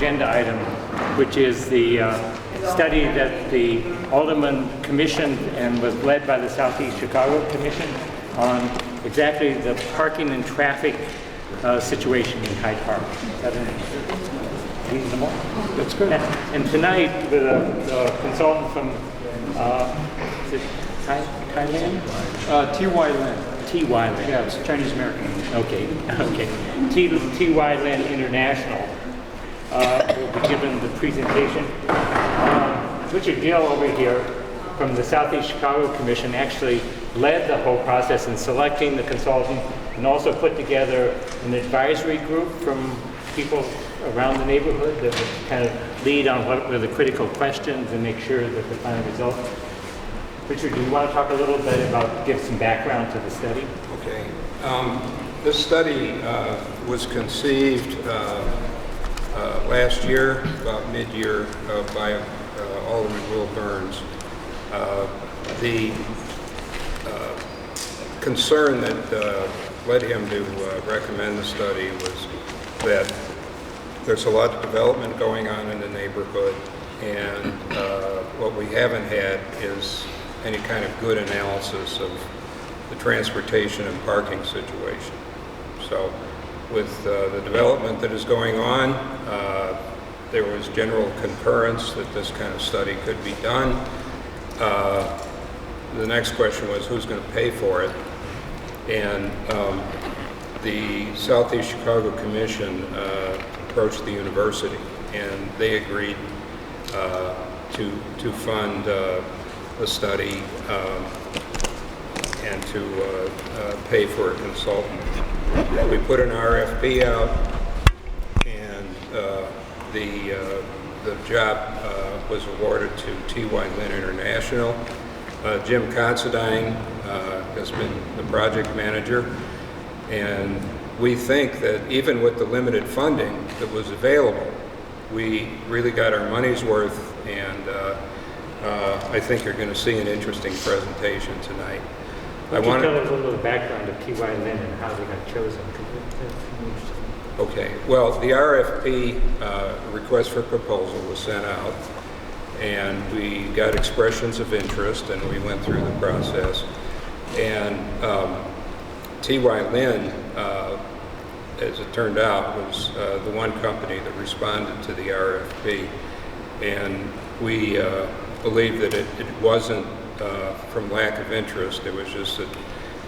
agenda item, which is the study that the Alderman commissioned and was led by the Southeast Chicago Commission on exactly the parking and traffic situation in Hyde Park. Is that reasonable? That's good. And tonight, with a consultant from, is it Thailand? T.Y. Lin. T.Y. Lin. Yeah, it's Chinese American. Okay. T.Y. Lin International will be given the presentation. Richard Gill over here from the Southeast Chicago Commission actually led the whole process in selecting the consultant and also put together an advisory group from people around the neighborhood that would kind of lead on what were the critical questions and make sure that the final result. Richard, do you want to talk a little bit about, give some background to the study? Okay. This study was conceived last year, about mid-year, by Alderman Will Burns. The concern that led him to recommend the study was that there's a lot of development going on in the neighborhood, and what we haven't had is any kind of good analysis of the transportation and parking situation. So with the development that is going on, there was general concurrence that this kind of study could be done. The next question was who's going to pay for it, and the Southeast Chicago Commission approached the university, and they agreed to fund a study and to pay for a consultant. We put an RFP out, and the job was awarded to T.Y. Lin International. Jim Considine has been the project manager, and we think that even with the limited funding that was available, we really got our money's worth, and I think you're going to see an interesting presentation tonight. Would you tell us a little background of T.Y. Lin and how they got chosen? Okay, well, the RFP, request for proposal, was sent out, and we got expressions of interest, and we went through the process. And T.Y. Lin, as it turned out, was the one company that responded to the RFP, and we believe that it wasn't from lack of interest. It was just that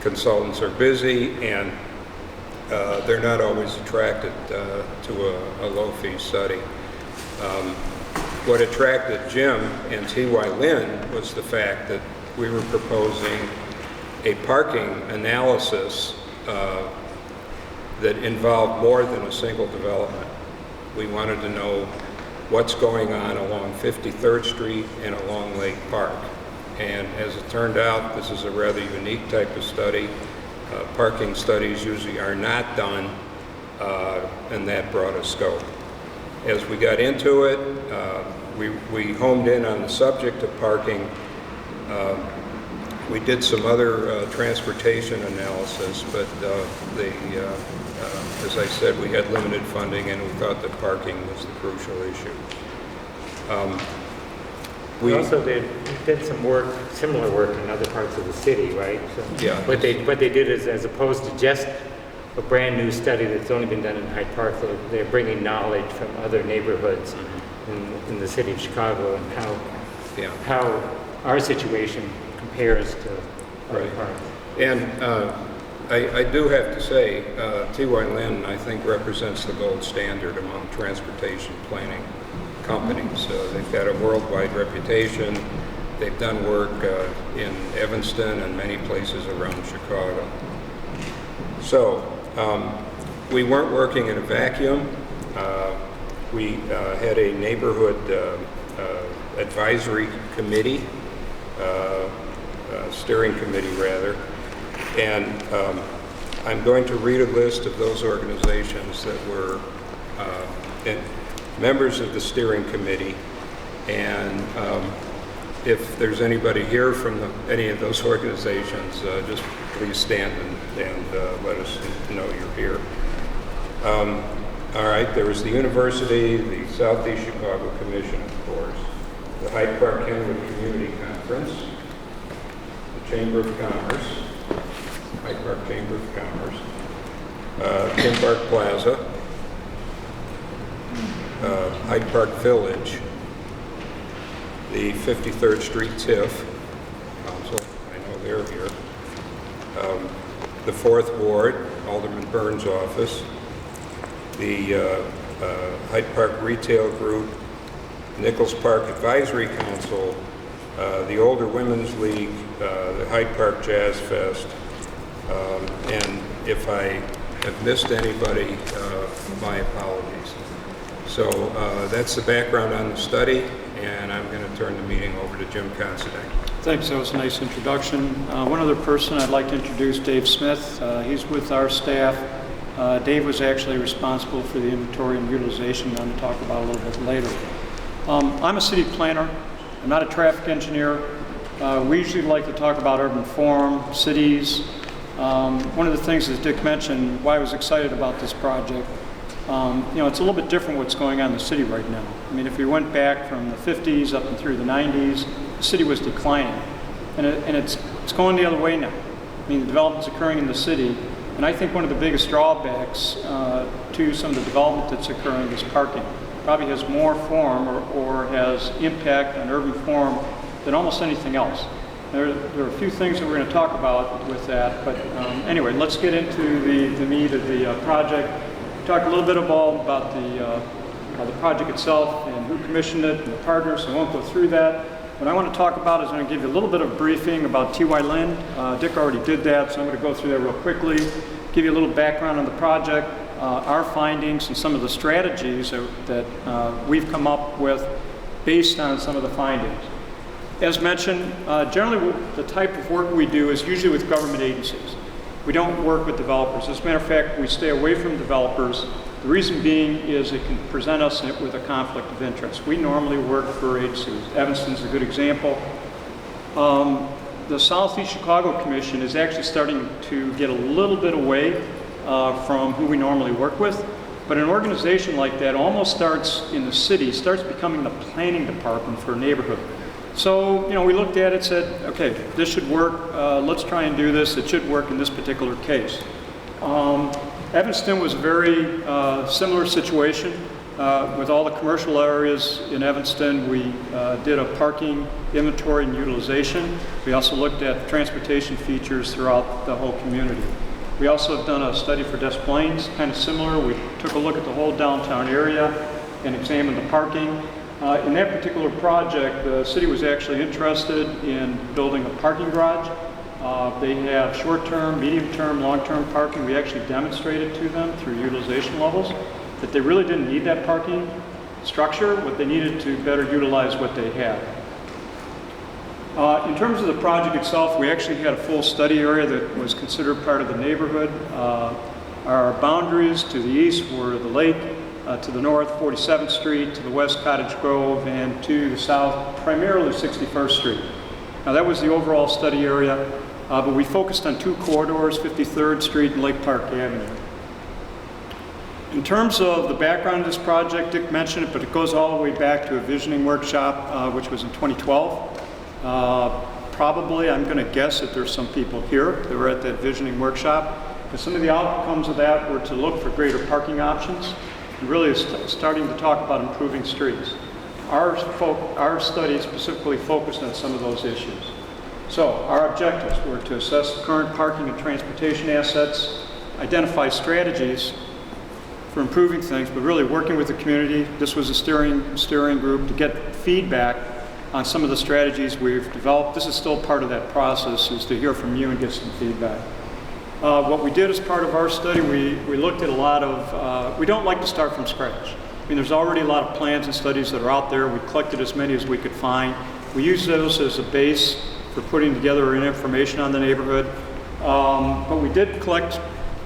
consultants are busy, and they're not always attracted to a low-fee study. What attracted Jim and T.Y. Lin was the fact that we were proposing a parking analysis that involved more than a single development. We wanted to know what's going on along 53rd Street and along Lake Park. And as it turned out, this is a rather unique type of study. Parking studies usually are not done in that broad a scope. As we got into it, we homed in on the subject of parking. We did some other transportation analysis, but as I said, we had limited funding, and we thought that parking was the crucial issue. We also did some work, similar work in other parts of the city, right? So yeah. What they did is, as opposed to just a brand new study that's only been done in Hyde Park, they're bringing knowledge from other neighborhoods in the city of Chicago and how our situation compares to other parts. And I do have to say, T.Y. Lin, I think, represents the gold standard among transportation planning companies. They've got a worldwide reputation. They've done work in Evanston and many places around Chicago. So we weren't working in a vacuum. We had a neighborhood advisory committee, steering committee rather, and I'm going to read a list of those organizations that were members of the steering committee, and if there's anybody here from any of those organizations, just please stand and let us know you're here. All right, there was the university, the Southeast Chicago Commission, of course, the Hyde Park Kenwood Community Conference, the Chamber of Commerce, Hyde Park Chamber of Commerce, Tim Park Plaza, Hyde Park Village, the 53rd Street TIF Council, I know they're here, the 4th Ward, Alderman Burns' office, the Hyde Park Retail Group, Nichols Park Advisory Council, the Older Women's League, the Hyde Park Jazz Fest, and if I have missed anybody, my apologies. So that's the background on the study, and I'm going to turn the meeting over to Jim Considine. Thanks, that was a nice introduction. One other person I'd like to introduce, Dave Smith. He's with our staff. Dave was actually responsible for the inventory and utilization I'm going to talk about a little bit later. I'm a city planner. I'm not a traffic engineer. We usually like to talk about urban form, cities. One of the things that Dick mentioned, why I was excited about this project, it's a little bit different what's going on in the city right now. I mean, if we went back from the 50s up and through the 90s, the city was declining. And it's going the other way now. I mean, the development's occurring in the city. And I think one of the biggest drawbacks to some of the development that's occurring is parking. Probably has more form or has impact on urban form than almost anything else. There are a few things that we're going to talk about with that, but anyway, let's get into the meat of the project. Talk a little bit about the project itself and who commissioned it and the partners. So I won't go through that. What I want to talk about is I'm going to give you a little bit of a briefing about T.Y. Lin. Dick already did that, so I'm going to go through that real quickly, give you a little background on the project, our findings, and some of the strategies that we've come up with based on some of the findings. As mentioned, generally the type of work we do is usually with government agencies. We don't work with developers. As a matter of fact, we stay away from developers. The reason being is it can present us with a conflict of interest. We normally work for agencies. Evanston's a good example. The Southeast Chicago Commission is actually starting to get a little bit away from who we normally work with. But an organization like that almost starts in the city, starts becoming the planning department for a neighborhood. So, we looked at it, said, okay, this should work. Let's try and do this. It should work in this particular case. Evanston was a very similar situation. With all the commercial areas in Evanston, we did a parking inventory and utilization. We also looked at transportation features throughout the whole community. We also have done a study for Des Plaines, kind of similar. We took a look at the whole downtown area and examined the parking. In that particular project, the city was actually interested in building a parking garage. They have short-term, medium-term, long-term parking. We actually demonstrated to them through utilization levels that they really didn't need that parking structure. What they needed to better utilize what they had. In terms of the project itself, we actually had a full study area that was considered part of the neighborhood. Our boundaries to the east were the lake, to the north 47th Street, to the west Cottage Grove, and to the south primarily 61st Street. Now that was the overall study area, but we focused on two corridors, 53rd Street and Lake Park Avenue. In terms of the background of this project, Dick mentioned it, but it goes all the way back to a visioning workshop, which was in 2012. Probably, I'm going to guess that there's some people here that were at that visioning workshop, because some of the outcomes of that were to look for greater parking options, and really starting to talk about improving streets. Our study specifically focused on some of those issues. So our objectives were to assess current parking and transportation assets, identify strategies for improving things, but really working with the community. This was a steering group to get feedback on some of the strategies we've developed. This is still part of that process, is to hear from you and get some feedback. What we did as part of our study, we looked at a lot of, we don't like to start from scratch. I mean, there's already a lot of plans and studies that are out there. We collected as many as we could find. We used those as a base for putting together information on the neighborhood. But we did collect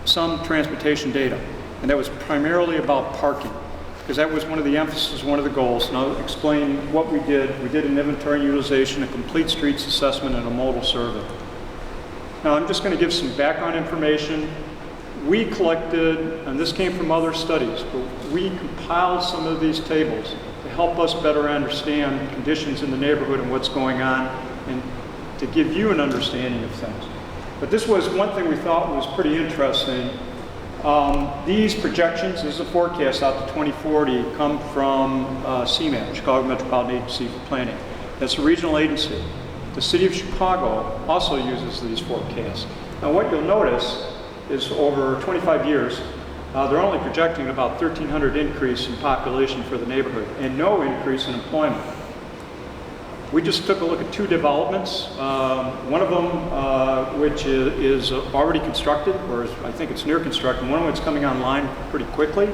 some transportation data, and that was primarily about parking, because that was one of the emphasis, one of the goals. And I'll explain what we did. We did an inventory and utilization, a complete streets assessment, and a modal survey. Now I'm just going to give some background information. we collected, and this came from other studies, but we compiled some of these tables to help us better understand conditions in the neighborhood and what's going on, and to give you an understanding of things. But this was one thing we thought was pretty interesting. These projections, this is a forecast out to 2040, come from CMAP, Chicago Metropolitan Agency for Planning. That's a regional agency. The city of Chicago also uses these forecasts. Now what you'll notice is over 25 years, they're only projecting about 1,300 increase in population for the neighborhood and no increase in employment. We just took a look at two developments. One of them, which is already constructed, or I think it's near construction, one of them that's coming online pretty quickly,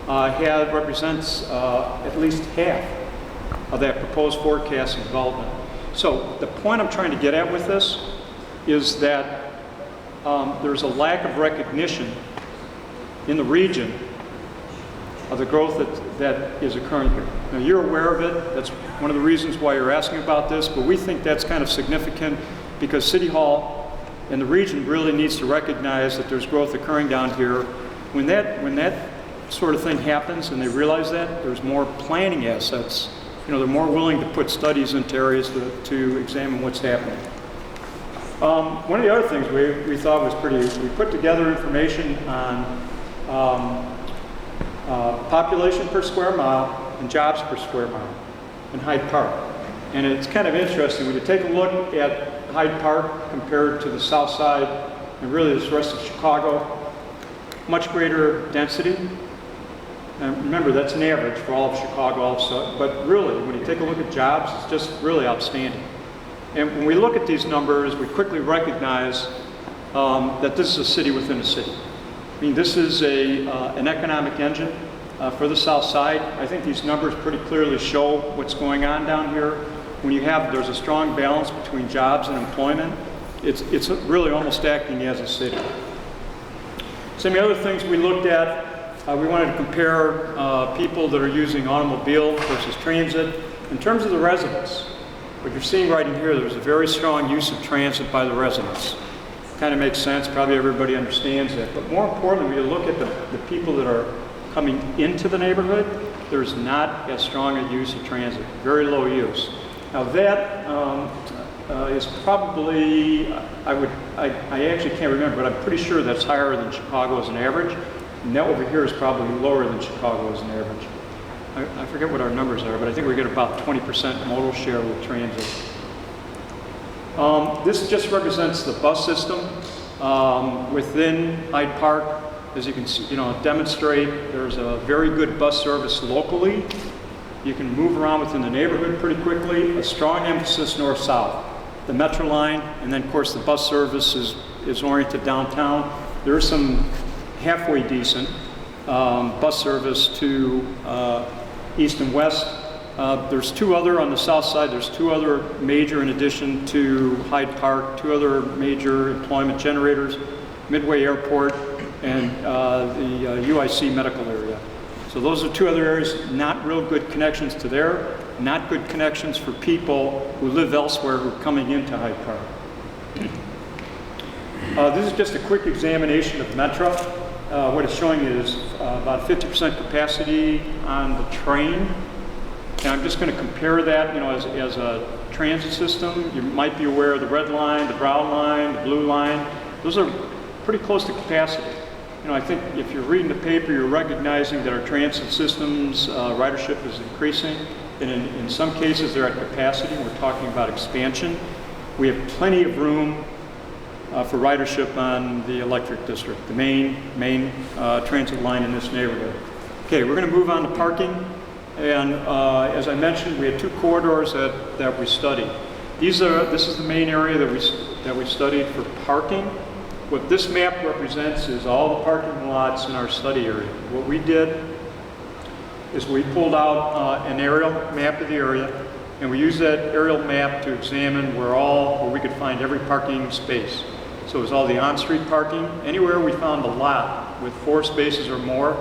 represents at least half of that proposed forecast and development. So the point I'm trying to get at with this is that there's a lack of recognition in the region of the growth that is occurring here. Now you're aware of it, that's one of the reasons why you're asking about this, but we think that's kind of significant because City Hall and the region really needs to recognize that there's growth occurring down here. When that sort of thing happens and they realize that, there's more planning assets. You know, they're more willing to put studies into areas to examine what's happening. One of the other things we thought was we put together information on population per square mile and jobs per square mile in Hyde Park. And it's kind of interesting when you take a look at Hyde Park compared to the south side and really the rest of Chicago, much greater density. And remember, that's an average for all of Chicago also, but really, when you take a look at jobs, it's just really outstanding. And when we look at these numbers, we quickly recognize that this is a city within a city. I mean, this is an economic engine for the south side. I think these numbers pretty clearly show what's going on down here. When there's a strong balance between jobs and employment, it's really almost acting as a city. Some of the other things we looked at, we wanted to compare people that are using automobile versus transit. In terms of the residents, what you're seeing right in here, there's a very strong use of transit by the residents. Kind of makes sense, probably everybody understands that. But more importantly, when you look at the people that are coming into the neighborhood, there's not as strong a use of transit, very low use. Now that is probably, I actually can't remember, but I'm pretty sure that's higher than Chicago as an average. And that over here is probably lower than Chicago as an average. I forget what our numbers are, but I think we get about 20% modal share with transit. This just represents the bus system within Hyde Park. As you can see, demonstrate, there's a very good bus service locally. You can move around within the neighborhood pretty quickly. A strong emphasis north-south. The Metro line, and then of course the bus service is oriented downtown. There is some halfway decent bus service to east and west. There's two other on the south side. There's two other major, in addition to Hyde Park, two other major employment generators, Midway Airport and the UIC medical area. So those are two other areas, not real good connections to there, not good connections for people who live elsewhere who are coming into Hyde Park. This is just a quick examination of Metro. What it's showing is about 50% capacity on the train. And I'm just going to compare that, as a transit system. You might be aware of the red line, the brown line, the blue line. Those are pretty close to capacity. I think if you're reading the paper, you're recognizing that our transit systems ridership is increasing. And in some cases, they're at capacity. We're talking about expansion. We have plenty of room for ridership on the electric district, the main transit line in this neighborhood. Okay, we're going to move on to parking. And as I mentioned, we had two corridors that we studied. This is the main area that we studied for parking. What this map represents is all the parking lots in our study area. What we did is we pulled out an aerial map of the area, and we used that aerial map to examine where we could find every parking space. So it was all the on-street parking. Anywhere we found a lot with 4 spaces or more,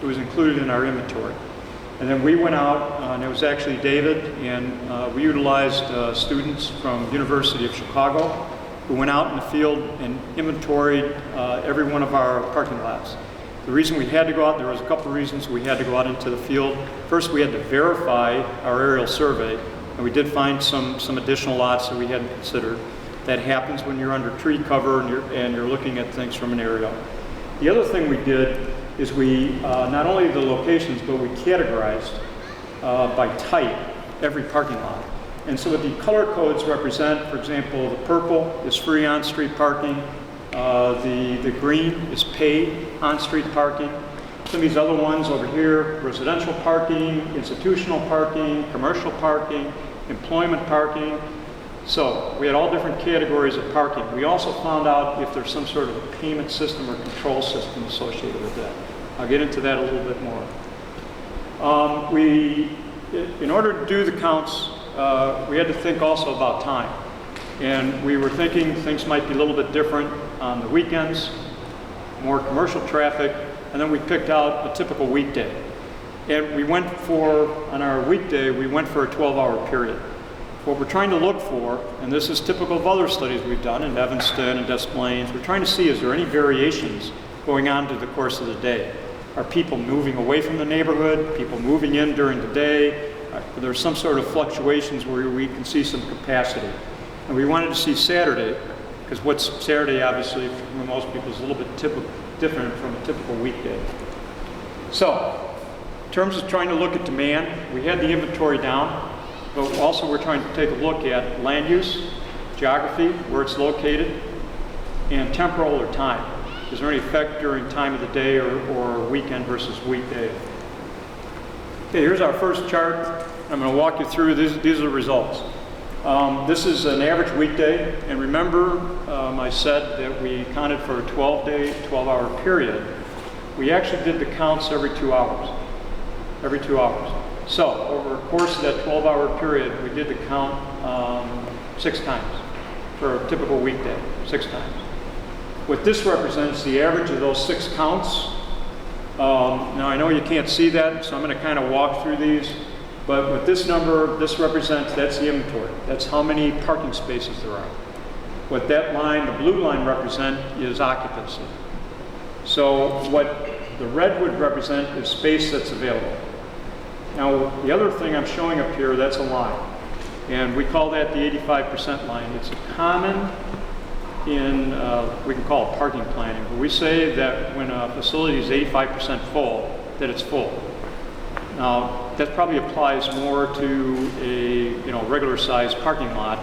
it was included in our inventory. And then we went out, and it was actually David, and we utilized students from University of Chicago who went out in the field and inventoried every one of our parking lots. The reason we had to go out, there was a couple of reasons we had to go out into the field. First, we had to verify our aerial survey, and we did find some additional lots that we hadn't considered. That happens when you're under tree cover and you're looking at things from an aerial. The other thing we did is we, not only the locations, but we categorized by type every parking lot. And so what the color codes represent, for example, the purple is free on-street parking, the green is paid on-street parking. Some of these other ones over here, residential parking, institutional parking, commercial parking, employment parking. So we had all different categories of parking. We also found out if there's some sort of payment system or control system associated with that. I'll get into that a little bit more. In order to do the counts, we had to think also about time. And we were thinking things might be a little bit different on the weekends, more commercial traffic, and then we picked out a typical weekday. And we went for, on our weekday, we went for a 12-hour period. What we're trying to look for, and this is typical of other studies we've done in Evanston and Des Plaines, we're trying to see is there any variations going on through the course of the day. Are people moving away from the neighborhood, people moving in during the day? There's some sort of fluctuations where we can see some capacity. And we wanted to see Saturday, because what's Saturday obviously for most people is a little bit different from a typical weekday. So, in terms of trying to look at demand, we had the inventory down, but also we're trying to take a look at land use, geography, where it's located, and temporal or time. Is there any effect during time of the day or weekend versus weekday? Okay, here's our first chart. I'm going to walk you through, these are the results. This is an average weekday, and remember I said that we counted for a 12-hour period. We actually did the counts every 2 hours. Every 2 hours. So, over the course of that 12-hour period, we did the count 6 times for a typical weekday, 6 times. What this represents, the average of those 6 counts. Now, I know you can't see that, so I'm going to kind of walk through these. But with this number, this represents, that's the inventory. That's how many parking spaces there are. What that line, the blue line, represent is occupancy. So what the red would represent is space that's available. Now, the other thing I'm showing up here, that's a line. And we call that the 85% line. It's common in, we can call it parking planning, but we say that when a facility is 85% full, that it's full. Now, that probably applies more to a regular sized parking lot,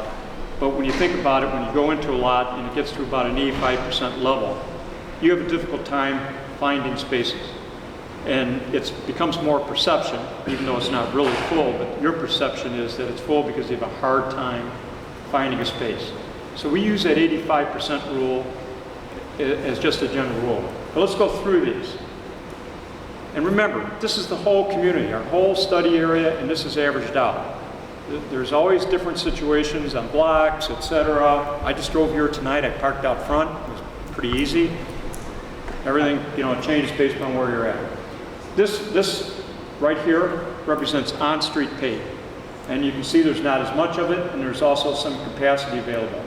but when you think about it, when you go into a lot and it gets to about an 85% level, you have a difficult time finding spaces. And it becomes more perception, even though it's not really full, but your perception is that it's full because you have a hard time finding a space. So we use that 85% rule as just a general rule. But let's go through these. And remember, this is the whole community, our whole study area, and this is averaged out. There's always different situations on blocks, etc. I just drove here tonight, I parked out front, it was pretty easy. Everything, changes based on where you're at. This right here represents on-street paid. And you can see there's not as much of it, and there's also some capacity available.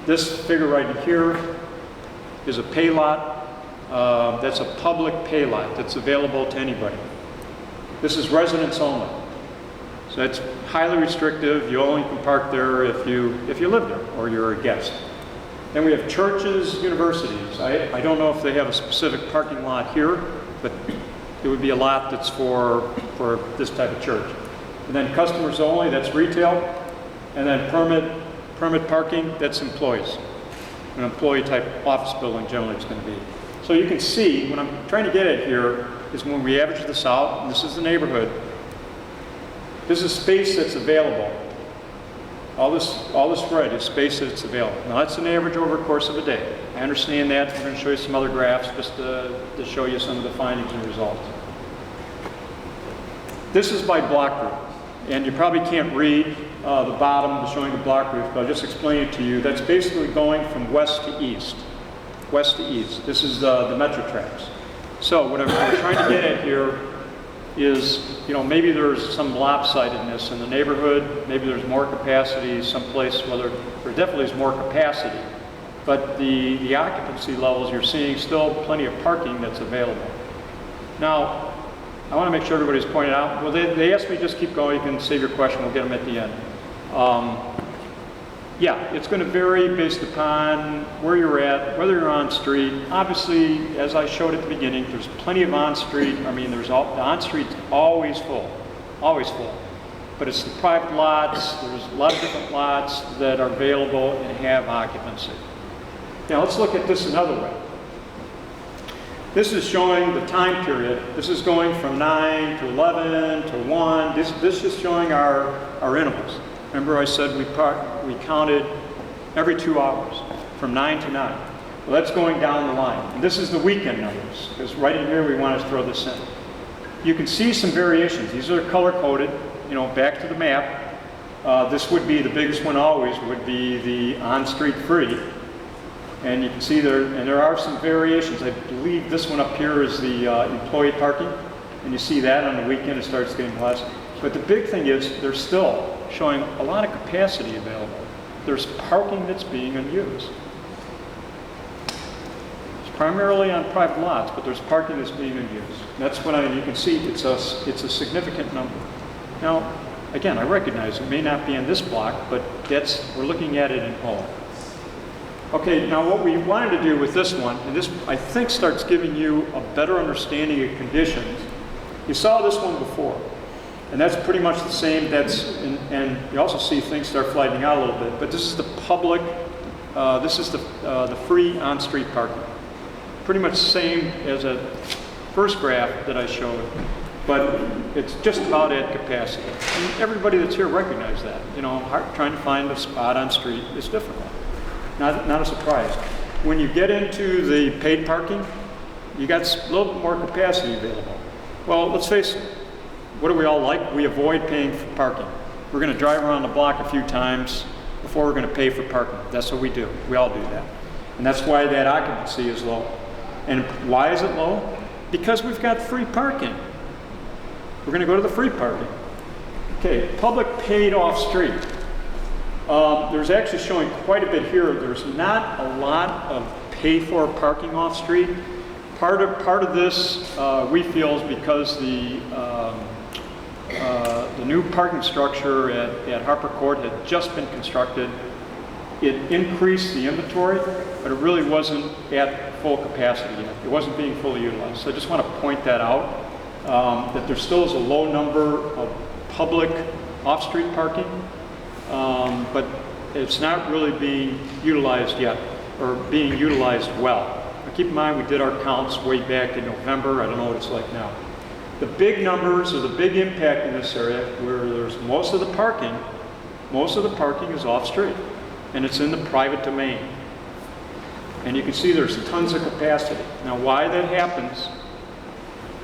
This figure right here is a pay lot. That's a public pay lot that's available to anybody. This is residents only. So that's highly restrictive. You only can park there if you live there or you're a guest. Then we have churches, universities. I don't know if they have a specific parking lot here, but it would be a lot that's for this type of church. And then customers only, that's retail. And then permit parking, that's employees. An employee type office building generally it's going to be. So you can see, what I'm trying to get at here is when we average this out, and this is the neighborhood, this is space that's available. All this red is space that's available. Now that's an average over the course of a day. I understand that. We're going to show you some other graphs just to show you some of the findings and results. This is by block group. And you probably can't read the bottom showing the block group, but I'll just explain it to you. That's basically going from west to east. West to east. This is the metro tracks. So what I'm trying to get at here is, maybe there's some lopsidedness in the neighborhood. Maybe there's more capacity someplace, there definitely is more capacity. but the occupancy levels you're seeing still plenty of parking that's available. Now, I want to make sure everybody's pointed out. Well, they asked me to just keep going. You can save your question. We'll get them at the end. Yeah, it's going to vary based upon where you're at, whether you're on street. Obviously, as I showed at the beginning, there's plenty of on-street. I mean, the on-street's always full, always full. But it's the private lots. There's a lot of different lots that are available and have occupancy. Now, let's look at this another way. This is showing the time period. This is going from 9 to 11 to 1. This is showing our intervals. Remember I said we counted every 2 hours from 9 to 9. Well, that's going down the line. And this is the weekend numbers, because right in here we want to throw this in. You can see some variations. These are color-coded, you know, back to the map. This would be the biggest one always, would be the on-street free. And you can see there are some variations. I believe this one up here is the employee parking. And you see that on the weekend it starts getting less. But the big thing is they're still showing a lot of capacity available. There's parking that's being unused. It's primarily on private lots, but there's parking that's being unused. And that's what you can see it's a significant number. Now, again, I recognize it may not be in this block, but we're looking at it in whole. Okay, now what we wanted to do with this one, and this I think starts giving you a better understanding of conditions. You saw this one before, and that's pretty much the same. And you also see things start flattening out a little bit. But this is the public. This is the free on-street parking. Pretty much the same as a first graph that I showed, but it's just about at capacity. And everybody that's here recognizes that. You know, trying to find a spot on street is difficult. Not a surprise. When you get into the paid parking, you got a little bit more capacity available. Well, let's face it. What do we all like? We avoid paying for parking. We're going to drive around the block a few times before we're going to pay for parking. That's what we do. We all do that. And that's why that occupancy is low. And why is it low? Because we've got free parking. We're going to go to the free parking. Okay, public paid off street. There's actually showing quite a bit here. There's not a lot of pay for parking off street. Part of this we feel is because the new parking structure at Harper Court had just been constructed. It increased the inventory, but it really wasn't at full capacity yet. It wasn't being fully utilized. So I just want to point that out, that there still is a low number of public off-street parking, but it's not really being utilized yet, or being utilized well. Now keep in mind we did our counts way back in November. I don't know what it's like now. The big numbers or the big impact in this area where there's most of the parking is off-street, and it's in the private domain. And you can see there's tons of capacity. Now why that happens,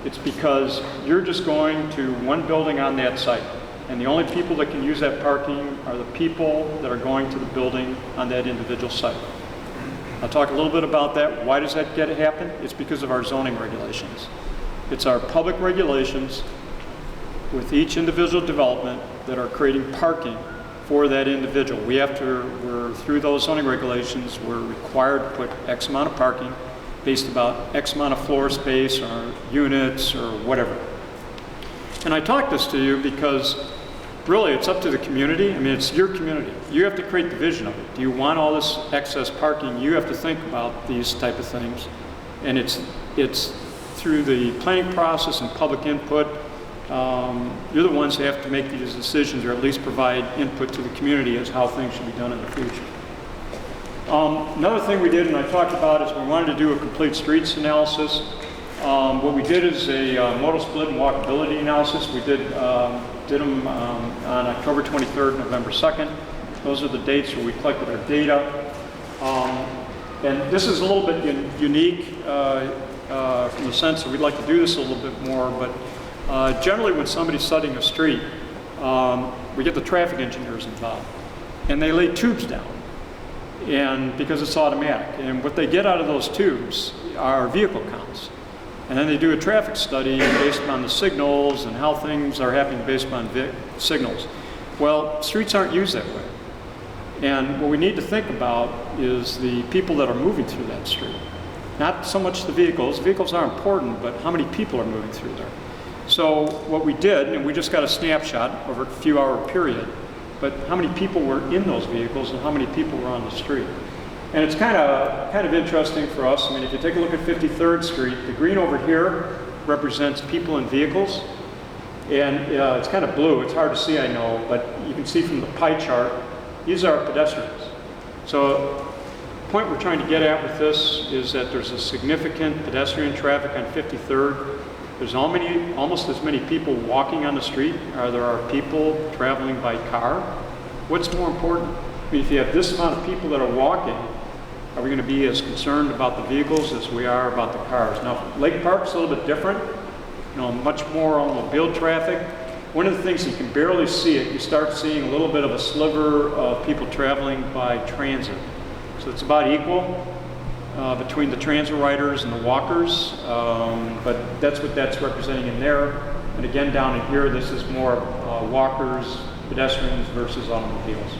it's because you're just going to one building on that site. And the only people that can use that parking are the people that are going to the building on that individual site. I'll talk a little bit about that. Why does that happen? It's because of our zoning regulations. It's our public regulations with each individual development that are creating parking for that individual. We're through those zoning regulations, we're required to put X amount of parking based about X amount of floor space or units or whatever. And I talk this to you because really it's up to the community. I mean, it's your community. You have to create the vision of it. Do you want all this excess parking? You have to think about these type of things. And it's through the planning process and public input. You're the ones who have to make these decisions, or at least provide input to the community as how things should be done in the future. Another thing we did, and I talked about, is we wanted to do a complete streets analysis. What we did is a modal split and walkability analysis. We did them on October 23rd, November 2nd. Those are the dates where we collected our data. And this is a little bit unique from the sense that we'd like to do this a little bit more, but generally when somebody's studying a street, we get the traffic engineers involved. And they lay tubes down, and because it's automatic. And what they get out of those tubes are vehicle counts. And then they do a traffic study based on the signals and how things are happening based on signals. Well, streets aren't used that way. And what we need to think about is the people that are moving through that street. Not so much the vehicles. Vehicles are important, but how many people are moving through there? So what we did, and we just got a snapshot over a few hour period, but how many people were in those vehicles and how many people were on the street. And it's kind of interesting for us. I mean, if you take a look at 53rd Street, the green over here represents people and vehicles. And it's kind of blue. It's hard to see, I know, but you can see from the pie chart, these are pedestrians. So the point we're trying to get at with this is that there's a significant pedestrian traffic on 53rd. There's almost as many people walking on the street as there are people traveling by car. What's more important? I mean, if you have this amount of people that are walking, are we going to be as concerned about the vehicles as we are about the cars? Now, Lake Park's a little bit different. You know, much more automobile traffic. One of the things you can barely see it, you start seeing a little bit of a sliver of people traveling by transit. So it's about equal between the transit riders and the walkers, but that's what that's representing in there. And again, down in here, this is more walkers, pedestrians versus automobiles.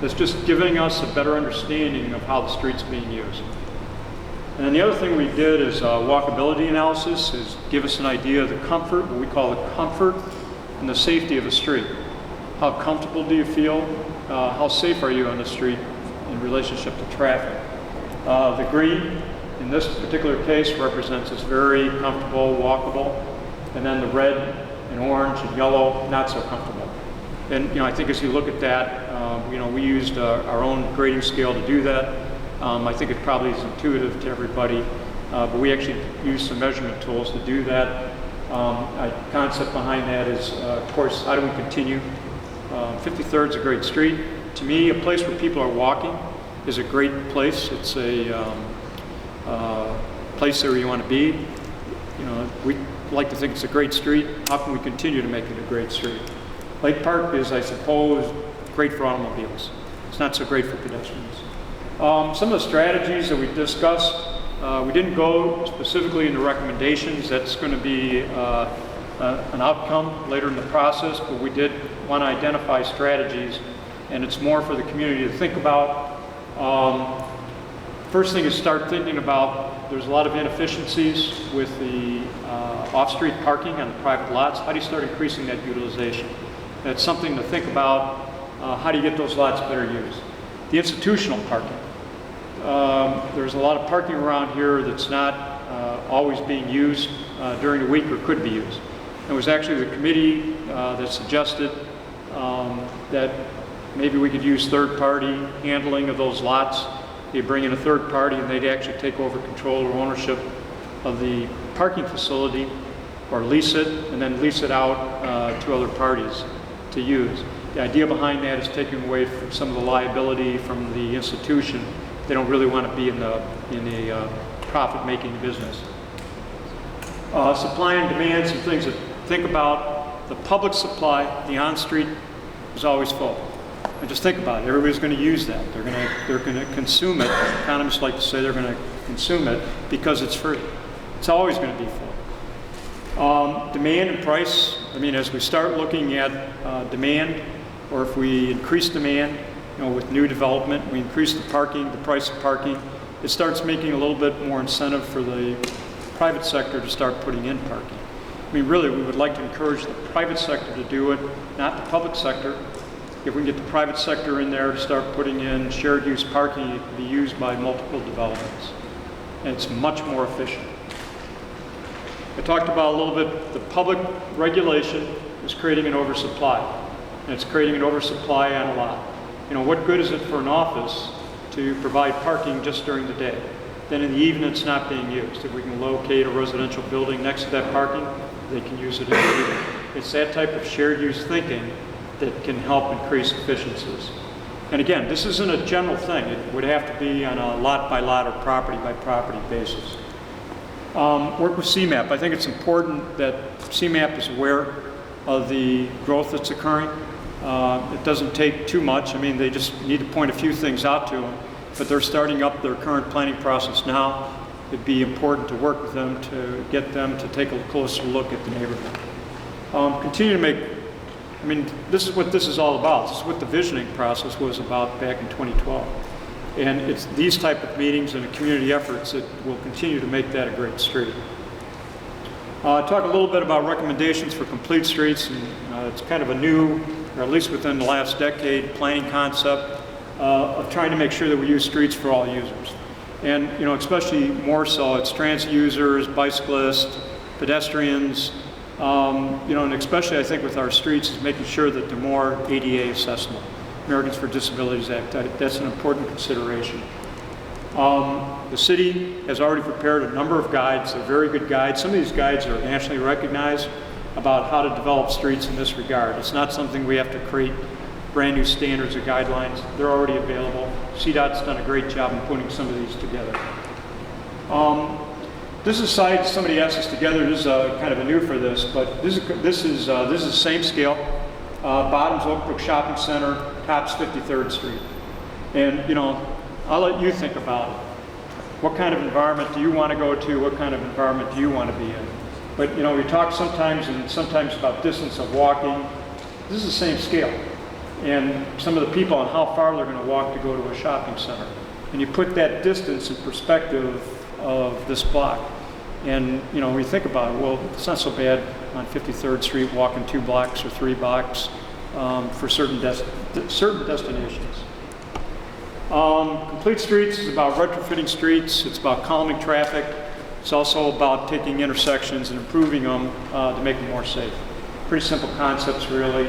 That's just giving us a better understanding of how the street's being used. And then the other thing we did is walkability analysis, is give us an idea of the comfort, what we call the comfort and the safety of the street. How comfortable do you feel? How safe are you on the street in relationship to traffic? The green, in this particular case, represents it's very comfortable, walkable. And then the red and orange and yellow, not so comfortable. And you know, I think as you look at that, you know, we used our own grading scale to do that. I think it probably is intuitive to everybody, but we actually use some measurement tools to do that. A concept behind that is, of course, how do we continue? 53rd is a great street. To me, a place where people are walking is a great place. It's a place where you want to be. You know, we like to think it's a great street. How can we continue to make it a great street? Lake Park is, I suppose, great for automobiles. It's not so great for pedestrians. Some of the strategies that we discussed, we didn't go specifically into recommendations. That's going to be an outcome later in the process, but we did want to identify strategies, and it's more for the community to think about. First thing is start thinking about, there's a lot of inefficiencies with the off-street parking on the private lots. How do you start increasing that utilization? That's something to think about. How do you get those lots better used? The institutional parking. There's a lot of parking around here that's not always being used during the week or could be used. It was actually the committee that suggested that maybe we could use third-party handling of those lots. They bring in a third party and they'd actually take over control or ownership of the parking facility or lease it and then lease it out to other parties to use. The idea behind that is taking away from some of the liability from the institution. They don't really want to be in the profit-making business. Supply and demand, some things to think about. The public supply, the on-street, is always full. And just think about it. Everybody's going to use that. They're going to consume it. Economists like to say they're going to consume it because it's free. It's always going to be full. Demand and price. I mean, as we start looking at demand, or if we increase demand, you know, with new development, we increase the parking, the price of parking, it starts making a little bit more incentive for the private sector to start putting in parking. I mean, really, we would like to encourage the private sector to do it, not the public sector. If we can get the private sector in there to start putting in shared use parking, it can be used by multiple developments. And it's much more efficient. I talked about a little bit, the public regulation is creating an oversupply. And it's creating an oversupply on a lot. You know, what good is it for an office to provide parking just during the day? Then in the evening it's not being used. If we can locate a residential building next to that parking, they can use it in the evening. It's that type of shared use thinking that can help increase efficiencies. And again, this isn't a general thing. It would have to be on a lot by lot or property by property basis. Work with CMAP. I think it's important that CMAP is aware of the growth that's occurring. It doesn't take too much. I mean, they just need to point a few things out to them, but they're starting up their current planning process now. It'd be important to work with them to get them to take a closer look at the neighborhood. Continue to make I mean, this is what this is all about. This is what the visioning process was about back in 2012. And it's these type of meetings and community efforts that will continue to make that a great street. Talk a little bit about recommendations for complete streets, and it's kind of a new, or at least within the last decade, planning concept of trying to make sure that we use streets for all users. And especially more so, it's transit users, bicyclists, pedestrians, and especially I think with our streets is making sure that they're more ADA accessible. Americans for Disabilities Act, that's an important consideration. The city has already prepared a number of guides. They're very good guides. Some of these guides are nationally recognized about how to develop streets in this regard. It's not something we have to create brand new standards or guidelines. They're already available. CDOT's done a great job in putting some of these together. This is side somebody asked us together. This is kind of a new for this, but this is the same scale. Bottom's Oak Brook Shopping Center, top's 53rd Street. And I'll let you think about it. What kind of environment do you want to go to? What kind of environment do you want to be in? But we talk sometimes about distance of walking. This is the same scale. And some of the people on how far they're going to walk to go to a shopping center. And you put that distance in perspective of this block. And we think about it, well, it's not so bad on 53rd Street walking 2 blocks or 3 blocks for certain destinations. Complete streets is about retrofitting streets. It's about calming traffic. It's also about taking intersections and improving them to make them more safe. Pretty simple concepts, really.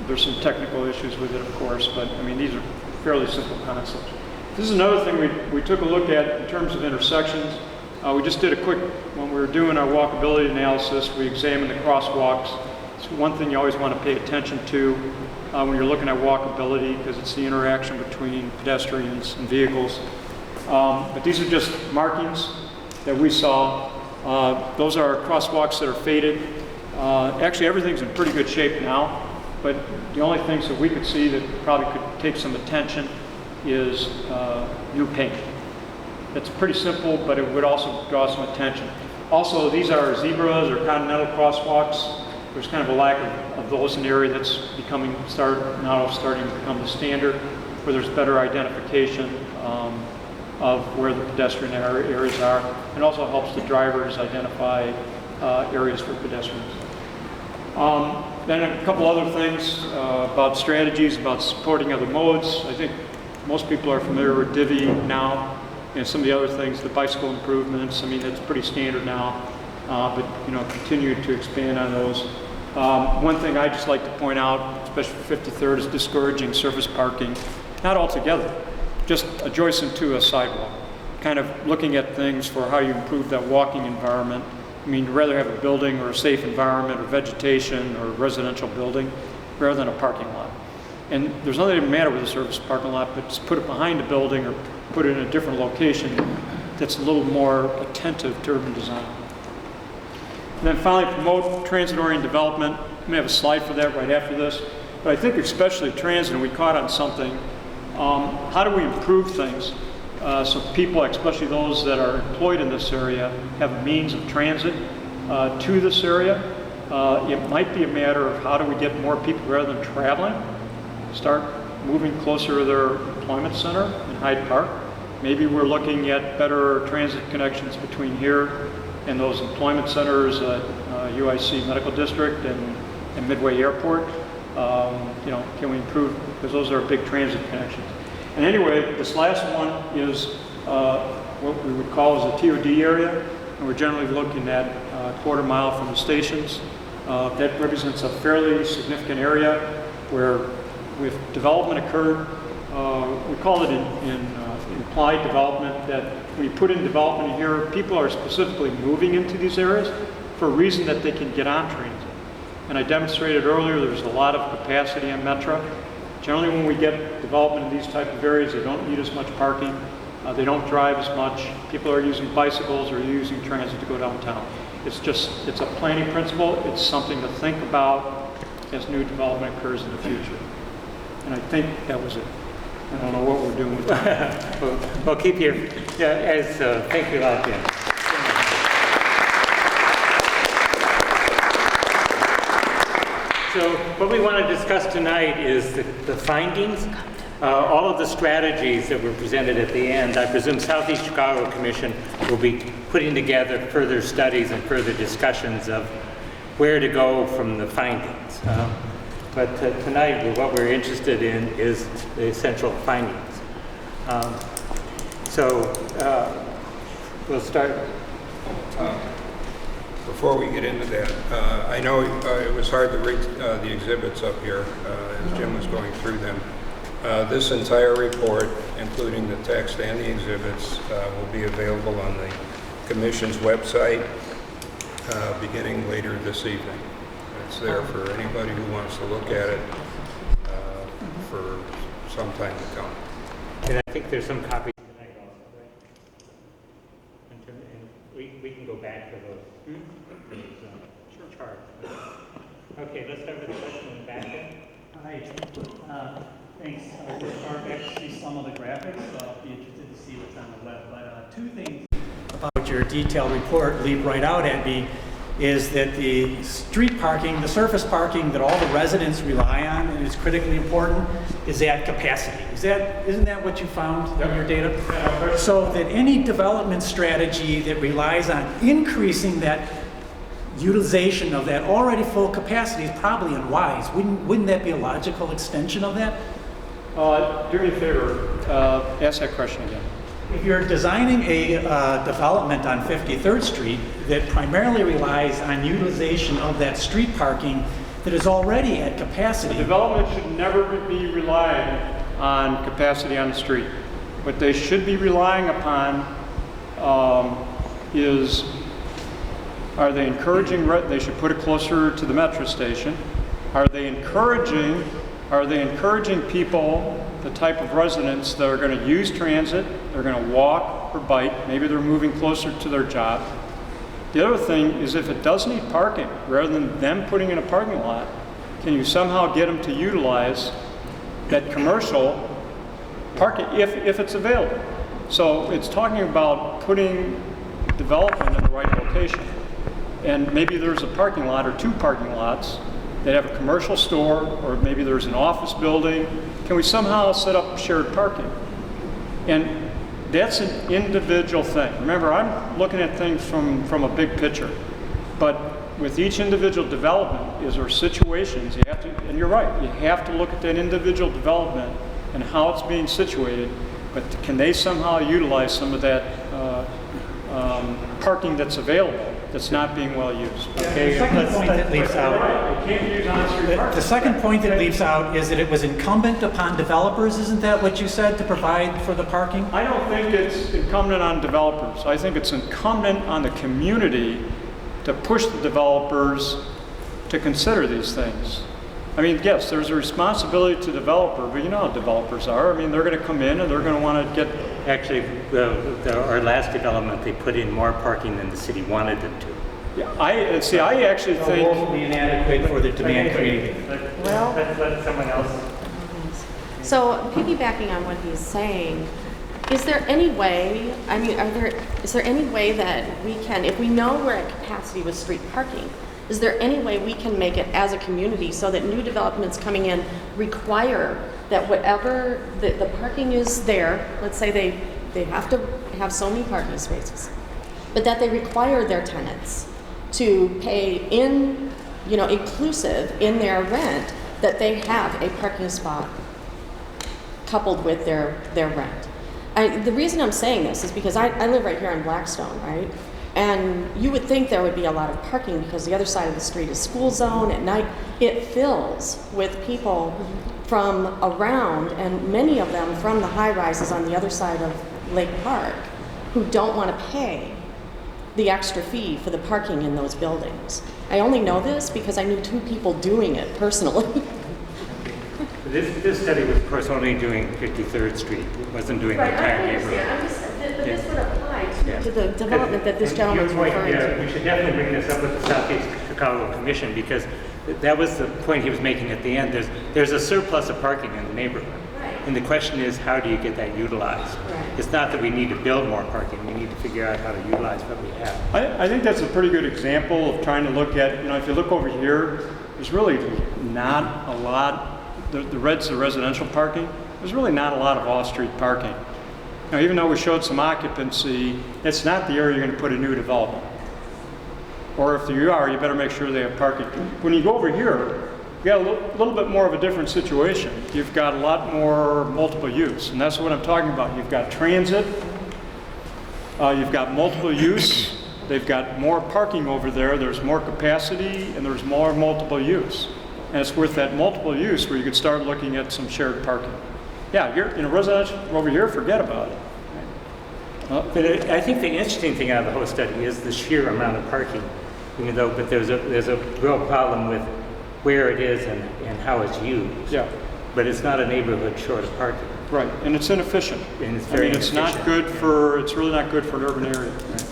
There's some technical issues with it, of course, but I mean, these are fairly simple concepts. This is another thing we took a look at in terms of intersections. We just did a quick, when we were doing our walkability analysis, we examined the crosswalks. It's one thing you always want to pay attention to when you're looking at walkability, because it's the interaction between pedestrians and vehicles. But these are just markings that we saw. Those are crosswalks that are faded. Actually, everything's in pretty good shape now, but the only things that we could see that probably could take some attention is new paint. It's pretty simple, but it would also draw some attention. Also, these are zebras or continental crosswalks. There's kind of a lack of those in the area that's starting to become the standard, where there's better identification of where the pedestrian areas are, and also helps the drivers identify areas for pedestrians. Then a couple other things about strategies, about supporting other modes. I think most people are familiar with Divvy now, and some of the other things, the bicycle improvements. I mean, that's pretty standard now, but continue to expand on those. One thing I just like to point out, especially for 53rd, is discouraging surface parking, not altogether, just adjacent to a sidewalk. Kind of looking at things for how you improve that walking environment. I mean, you'd rather have a building or a safe environment or vegetation or residential building rather than a parking lot. And there's nothing that matter with a surface parking lot, but just put it behind a building or put it in a different location that's a little more attentive to urban design. And then finally, promote transit-oriented development. I may have a slide for that right after this, but I think especially transit, and we caught on something, how do we improve things so people, especially those that are employed in this area, have a means of transit to this area? It might be a matter of how do we get more people, rather than traveling, start moving closer to their employment center in Hyde Park. Maybe we're looking at better transit connections between here and those employment centers at UIC Medical District and Midway Airport. Can we improve, because those are big transit connections. And anyway, this last one is what we would call as a TOD area, and we're generally looking at a quarter mile from the stations. That represents a fairly significant area where, if development occurred, we call it implied development, that when you put in development here, people are specifically moving into these areas for a reason that they can get on transit. And I demonstrated earlier there's a lot of capacity on Metro. Generally, when we get development in these type of areas, they don't need as much parking. They don't drive as much. People are using bicycles or using transit to go downtown. It's a planning principle. It's something to think about as new development occurs in the future. And I think that was it. I don't know what we're doing with that. We'll keep you, thank you a lot, Jim. So what we want to discuss tonight is the findings, all of the strategies that were presented at the end. I presume Southeast Chicago Commission will be putting together further studies and further discussions of where to go from the findings. But tonight, what we're interested in is the essential findings. We'll start. Before we get into that, I know it was hard to read the exhibits up here as Jim was going through them. This entire report, including the text and the exhibits, will be available on the Commission's website beginning later this evening. It's there for anybody who wants to look at it for some time to come. And I think there's some copies tonight also, right? And we can go back to those charts. Okay, let's start with the question in the back then. Hi, thanks. We'll start back to see some of the graphics. I'll be interested to see what's on the web. But two things about your detailed report leap right out at me is that the street parking, the surface parking that all the residents rely on and is critically important is at capacity. Isn't that what you found in your data? So that any development strategy that relies on increasing that utilization of that already full capacity is probably unwise. Wouldn't that be a logical extension of that? Do me a favor, ask that question again. If you're designing a development on 53rd Street that primarily relies on utilization of that street parking that is already at capacity. Development should never be relying on capacity on the street. What they should be relying upon is, are they encouraging, they should put it closer to the metro station. Are they encouraging people, the type of residents that are going to use transit, they're going to walk or bike, maybe they're moving closer to their job. The other thing is if it does need parking, rather than them putting in a parking lot, can you somehow get them to utilize that commercial parking if it's available? So it's talking about putting development in the right location. And maybe there's a parking lot or two parking lots that have a commercial store, or maybe there's an office building. Can we somehow set up shared parking? And that's an individual thing. Remember, I'm looking at things from a big picture. But with each individual development is there situations you have to, and you're right, you have to look at that individual development and how it's being situated, but can they somehow utilize some of that parking that's available that's not being well used? Okay, the second point that leaves out. The second point that leaves out is that it was incumbent upon developers. Isn't that what you said, to provide for the parking? I don't think it's incumbent on developers. I think it's incumbent on the community to push the developers to consider these things. I mean, yes, there's a responsibility to developer, but you know how developers are. I mean, they're going to come in and they're going to want to get. Actually, our last development, they put in more parking than the city wanted them to. Yeah, I actually think woefully inadequate for the demand created. Well, let someone else. so piggybacking on what he's saying, is there any way, I mean, is there any way that we can, if we know we're at capacity with street parking, is there any way we can make it as a community so that new developments coming in require that whatever the parking is there, let's say they have to have so many parking spaces, but that they require their tenants to pay in, inclusive in their rent, that they have a parking spot coupled with their rent. The reason I'm saying this is because I live right here on Blackstone, right? And you would think there would be a lot of parking because the other side of the street is school zone. At night, it fills with people from around, and many of them from the high rises on the other side of Lake Park, who don't want to pay the extra fee for the parking in those buildings. I only know this because I knew two people doing it personally. This study was, of course, only doing 53rd Street. It wasn't doing the entire neighborhood. But this would apply to the development that this gentleman's referring to. We should definitely bring this up with the Southeast Chicago Commission, because that was the point he was making at the end. There's a surplus of parking in the neighborhood. Right. And the question is, how do you get that utilized? Right. It's not that we need to build more parking, we need to figure out how to utilize what we have. I think that's a pretty good example of trying to look at, if you look over here, there's really not a lot, the red's the residential parking, there's really not a lot of off-street parking. Now, even though we showed some occupancy, it's not the area you're going to put a new development. Or if you are, you better make sure they have parking. When you go over here, you got a little bit more of a different situation. You've got a lot more multiple use, and that's what I'm talking about. You've got transit, you've got multiple use, they've got more parking over there, there's more capacity, and there's more multiple use. And it's with that multiple use where you could start looking at some shared parking. Yeah, you're in a residential over here, forget about it. But I think the interesting thing out of the whole study is the sheer amount of parking, but there's a real problem with where it is and how it's used. Yeah. But it's not a neighborhood short of parking. Right, and it's inefficient. And it's very it's not inefficient. good for, it's really not good for an urban area. Right?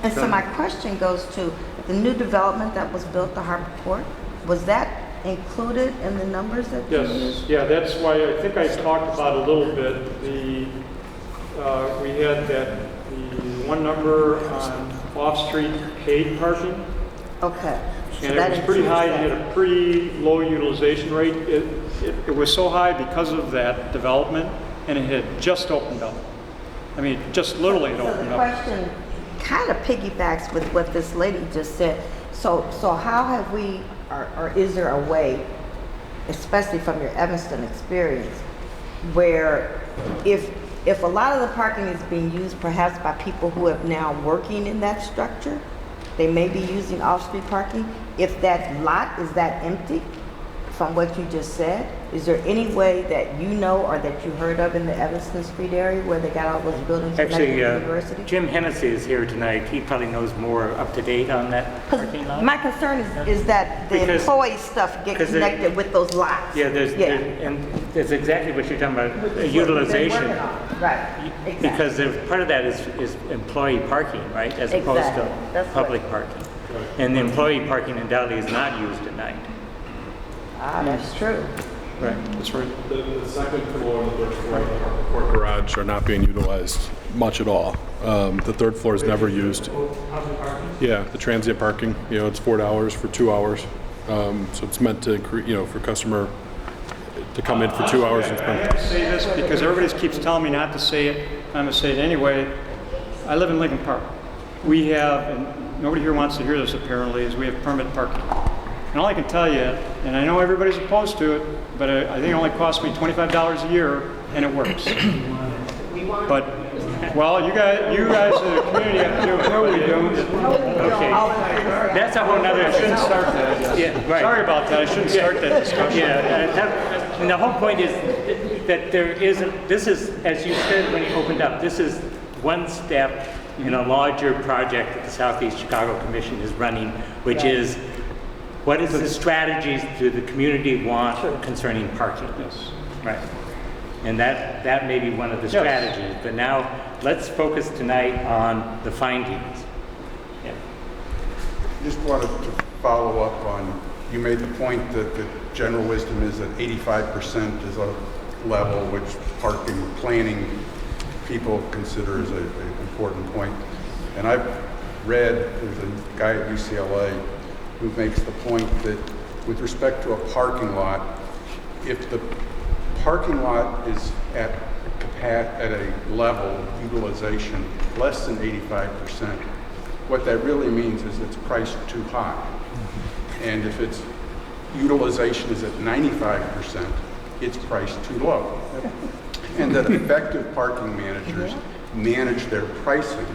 And so my question goes to the new development that was built, the Harbor Port, was that included in the numbers that you Yes, used? yeah, that's why I think I talked about a little bit, we had the one number on off-street paid parking, Okay. So and that it was pretty includes high, that. it had a pretty low utilization rate. It was so high because of that development, and it had just opened up. I mean, just literally it So opened the up. question kind of piggybacks with what this lady just said. So how have we, or is there a way, especially from your Evanston experience, where if a lot of the parking is being used perhaps by people who are now working in that structure, they may be using off-street parking. If that lot is that empty, from what you just said, is there any way that you know or that you heard of in the Evanston Street area where they got all those buildings connected to Actually, the university? Jim Hennessy is here tonight. He probably knows more up to date on that 'Cause parking lot. my concern is that the Because- employee stuff get because connected with those lots. Yeah, and that's exactly what you're talking about, utilization. Right, exactly. Because part of that is employee parking, right, as opposed Exactly. to That's public parking. And the employee parking undoubtedly is not used at night. Ah, that's true. Right, that's right. The second floor and the third floor of the Harbor Court garage are not being utilized much at all. The third floor is never used. Yeah, the transient parking, it's $4 for 2 hours. So it's meant to, for customer to come in for 2 hours and I spend. have to say this because everybody keeps telling me not to say it. I'm going to say it anyway. I live in Lincoln Park. We have, and nobody here wants to hear this apparently, is we have permit parking. And all I can tell you, and I know everybody's opposed to it, but I think it only costs me $25 a year, and it works. But, well, you guys in the community have to do it. No, we don't. Okay. That's a whole nother I shouldn't issue. start that. Yeah, right. Sorry about that. I shouldn't start that discussion. Yeah, and the whole point is that there isn't, this is, as you said when you opened up, this is one step in a larger project that the Southeast Chicago Commission is running, which is what is the strategies do the community want concerning parking? Yes. Right. And that may be one of the strategies. But now let's focus tonight on the findings. Yeah. Just wanted to follow up on, you made the point that the general wisdom is that 85% is a level which parking planning people consider as an important point. And I've read, there's a guy at UCLA who makes the point that with respect to a parking lot, if the parking lot is at a level of utilization less than 85%, what that really means is it's priced too high. And if its utilization is at 95%, it's priced too low. And that effective parking managers manage their pricing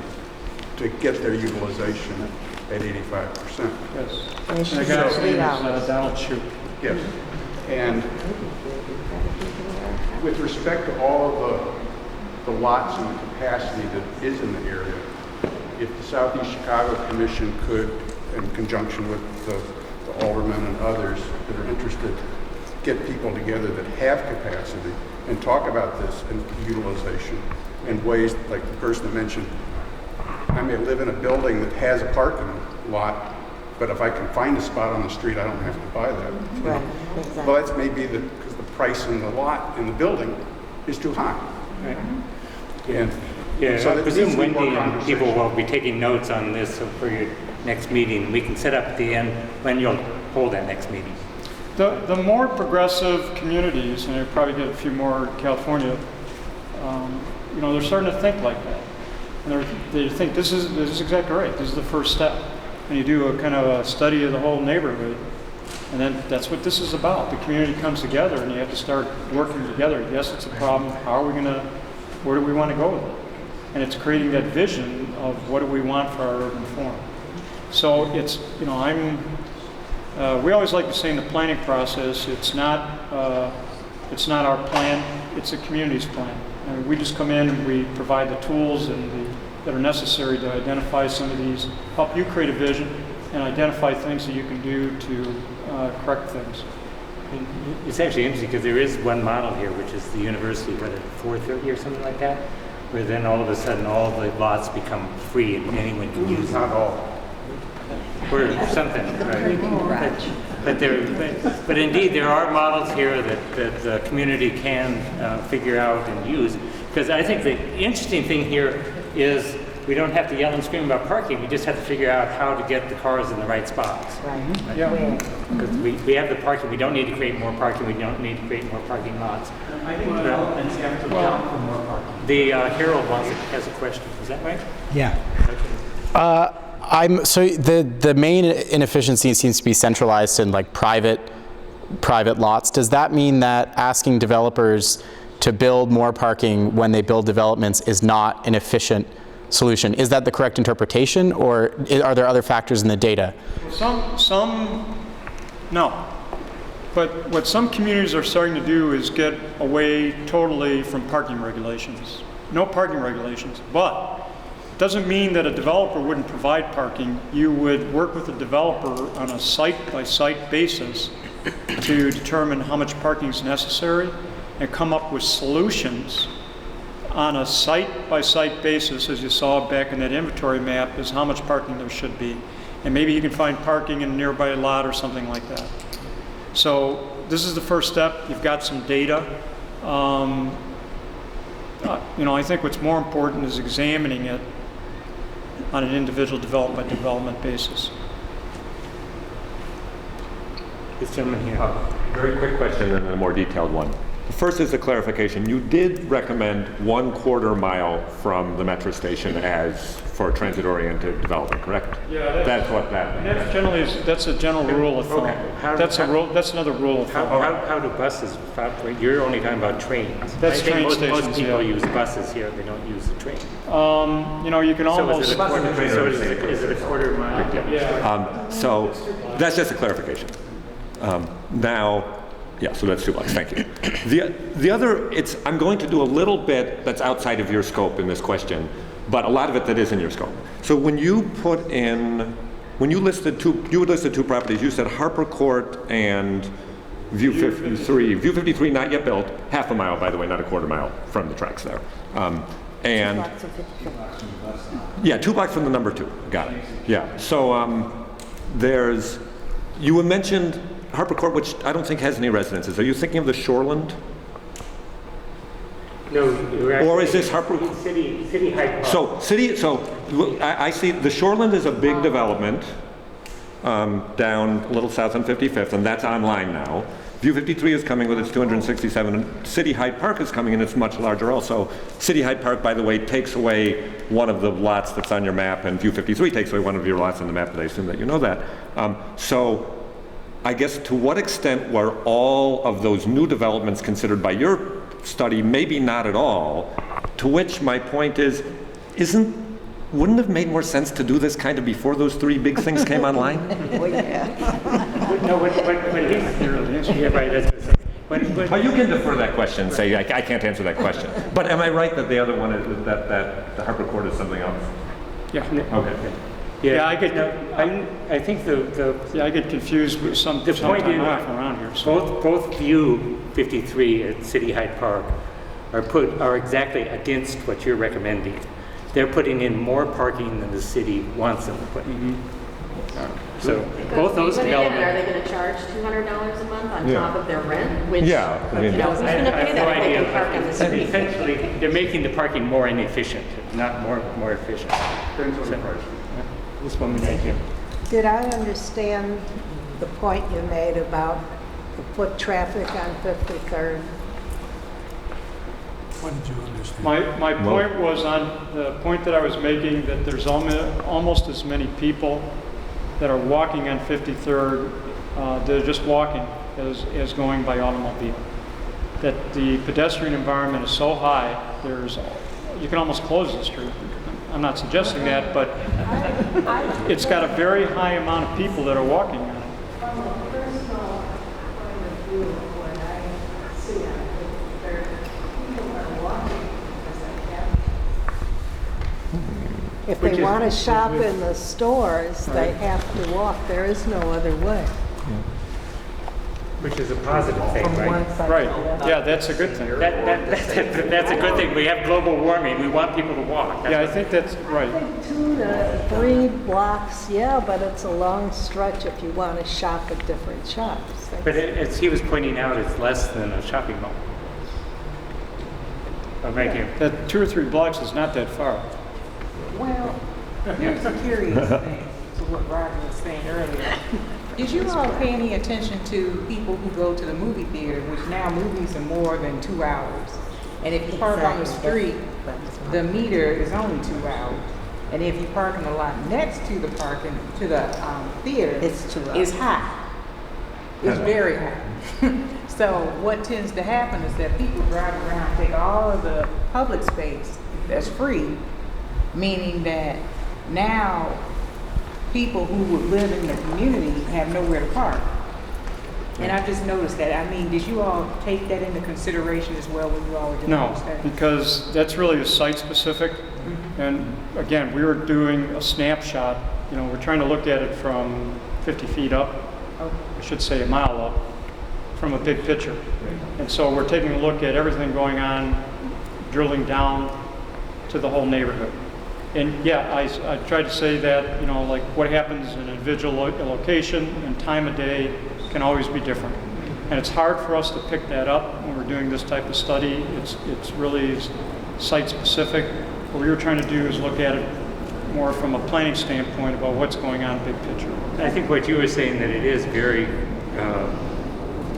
to get their utilization at 85%. Yes. And it And should the be guy's 3 name is hours. Donald Shoup. Yes. And with respect to all of the lots and the capacity that is in the area, if the Southeast Chicago Commission could, in conjunction with the aldermen and others that are interested, get people together that have capacity and talk about this and utilization in ways like the person that mentioned, I may live in a building that has a parking lot, but if I can find a spot on the street, I don't have to buy that. Right, exactly. Well, that's maybe because the price in the lot, in the building, is too high. Right. And Yeah, so I there presume needs to be more Wendy and people conversation. will be taking notes on this for your next meeting. We can set up at the end when you'll hold that next meeting. The more progressive communities, and I probably get a few more in California, you know, they're starting to think like that. And they think this is exactly right. This is the first step. And you do a kind of a study of the whole neighborhood. And then that's what this is about. The community comes together and you have to start working together. Yes, it's a problem. How are we where do we want to go with it? And it's creating that vision of what do we want for our urban form. So it's, you know, we always like to say in the planning process, it's not our plan, it's the community's plan. And we just come in and we provide the tools that are necessary to identify some of these, help you create a vision and identify things that you can do to correct things. And it's actually interesting because there is one model here, which is the university, what, at 430 or something like that, where then all of a sudden all the lots become free and anyone can use them. Not all. Or something, right? But indeed, there are models here that the community can figure out and use. Because I think the interesting thing here is we don't have to yell and scream about parking. We just have to figure out how to get the cars in the right spots. Right. Yeah. Because we have the parking. We don't need to create more parking. We don't need to create more parking lots. I think developments have to account for more parking. The Harold has a question. Is that right? Yeah. So the main inefficiency seems to be centralized in like private lots. Does that mean that asking developers to build more parking when they build developments is not an efficient solution? Is that the correct interpretation, or are there other factors in the data? No. But what some communities are starting to do is get away totally from parking regulations. No parking regulations, but it doesn't mean that a developer wouldn't provide parking. You would work with the developer on a site-by-site basis to determine how much parking is necessary and come up with solutions on a site-by-site basis, as you saw back in that inventory map, is how much parking there should be. And maybe you can find parking in a nearby lot or something like that. So this is the first step. You've got some data. You know, I think what's more important is examining it on an individual development by development basis. This gentleman here. Very quick question and then a more detailed one. First is a clarification. You did recommend 1/4 mile from the metro station as for transit-oriented development, correct? Yeah, that's what that. That's generally that's a general rule of thumb. Okay. That's another rule of thumb. How do buses operate? You're only talking about trains. That's I think train most stations, people yeah. use buses here. They don't use the train. You know, you can So almost. is it a quarter mile? Yeah. So that's just a clarification. Now, yeah, so that's 2 blocks, thank you. The other, I'm going to do a little bit that's outside of your scope in this question, but a lot of it that is in your scope. So when you listed two properties, you said Harper Court and View 53. View 53 not yet built, 1/2 mile, by the way, not 1/4 mile from the tracks there. And yeah, 2 blocks from the number 2, got it. Yeah, so you mentioned Harper Court, which I don't think has any residences. Are you thinking of the Shoreland? No, you're actually, Or is this Harper? City Hyde Park. I see the Shoreland is a big development down a little south on 55th, and that's online now. View 53 is coming with its 267, and City Hyde Park is coming, and it's much larger also. City Hyde Park, by the way, takes away one of the lots that's on your map, and View 53 takes away one of your lots on the map, but I assume that you know that. So I guess to what extent were all of those new developments considered by your study? Maybe not at all. To which my point is, wouldn't it have made more sense to do this kind of before those 3 big things came online? Oh, yeah. No, yeah, right. That's what I'm saying. Oh, you can defer that question. Say I can't answer that question. But am I right that the other one is that the Harper Court is something else? Yeah. Okay. Yeah, I think I get confused with some point is around here. So. both View 53 at City Hyde Park are exactly against what you're recommending. They're putting in more parking than the city wants them to put in. So both those But again, are developments. they going to charge $200 a month on Yeah. top of their rent? Which, Yeah, I mean- you know, who's going to pay that if they can park on the street? Essentially, they're making the parking more inefficient, not more efficient. Depends on the price. This woman right here. Did I understand the point you made about the foot traffic on 53rd? My point was on the point that I was making, that there's almost as many people that are walking on 53rd, they're just walking, as going by automobile. That the pedestrian environment is so high, you can almost close the street. I'm not suggesting that, but it's got a very high amount of people that are walking on it. From a personal point of view, what I see on 53rd, people are walking because they have. If they want to shop in the stores, they have to walk. There is no other way. Which is a positive thing, right? Right, yeah, that's a good thing. That's a good thing. We have global warming. We want people to walk. Yeah, I think that's right. I think 2 to 3 blocks, yeah, but it's a long stretch if you want to shop at different shops. But as he was pointing out, it's less than a shopping mall. Right here. That 2 or 3 blocks is not that far. Well, here's a curious thing to what Roger was saying earlier. Did you all pay any attention to people who go to the movie theater, which now movies are more than 2 hours? And if you park on the street, the meter is only 2 hours. And if you park in the lot next to the theater, It's 2 hours. it's high. It's very high. So what tends to happen is that people drive around, take all of the public space that's free, meaning that now people who would live in the community have nowhere to park. And I've just noticed that. I mean, did you all take that into consideration as well when you all were doing No, the study? because that's really a site-specific. And again, we were doing a snapshot. You know, we're trying to look at it from 50 feet up, I should say a mile up, from a big picture. And so we're taking a look at everything going on, drilling down to the whole neighborhood. And yeah, I tried to say that, you know, like what happens in an individual location and time of day can always be different. And it's hard for us to pick that up when we're doing this type of study. It's really site-specific. What we were trying to do is look at it more from a planning standpoint about what's going on big picture. I think what you were saying, that it is very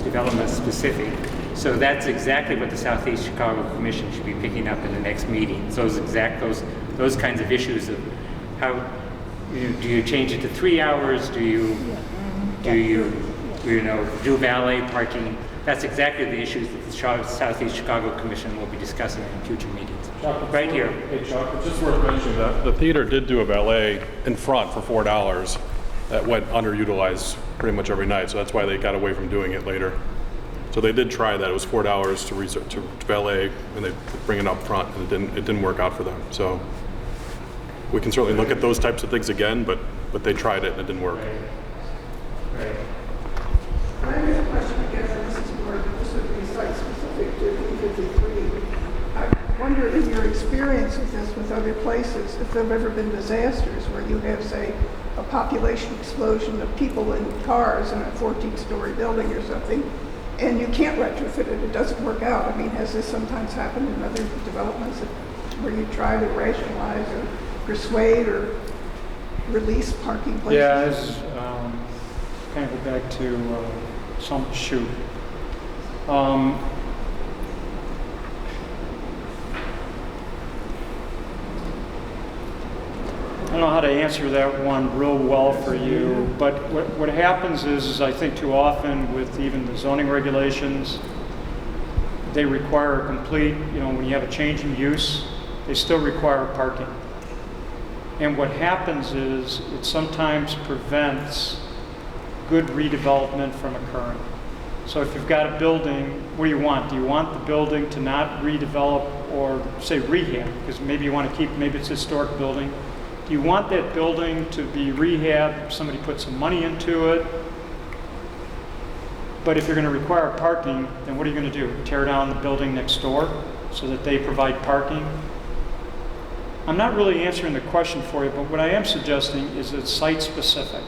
development specific. So that's exactly what the Southeast Chicago Commission should be picking up in the next meeting. So those kinds of issues of how do you change it to 3 hours? Do you do valet parking? That's exactly the issues that the Southeast Chicago Commission will be discussing in future meetings. Right here. Hey Chuck, it's just worth mentioning that the theater did do a valet in front for $4 that went underutilized pretty much every night, so that's why they got away from doing it later. So they did try that. It was $4 to valet, and they bring it up front, and it didn't work out for them. So we can certainly look at those types of things again, but they tried it and it didn't work. Right. I have a question again, and this is more, this would be site-specific to P53. I wonder, in your experience with this with other places, if there have ever been disasters where you have, say, a population explosion of people in cars in a 14-story building or something, and you can't retrofit it, it doesn't work out. I mean, has this sometimes happened in other developments where you try to rationalize or persuade or release parking places? Yeah, this kind of go back to shoot. I don't know how to answer that one real well for you, but what happens is I think too often with even the zoning regulations, they require a complete, when you have a change in use, they still require parking. And what happens is it sometimes prevents good redevelopment from occurring. So if you've got a building, what do you want? Do you want the building to not redevelop or say rehab? Because maybe you want to keep, maybe it's a historic building. Do you want that building to be rehabbed, somebody put some money into it? But if you're going to require parking, then what are you going to do? Tear down the building next door so that they provide parking? I'm not really answering the question for you, but what I am suggesting is it's site-specific.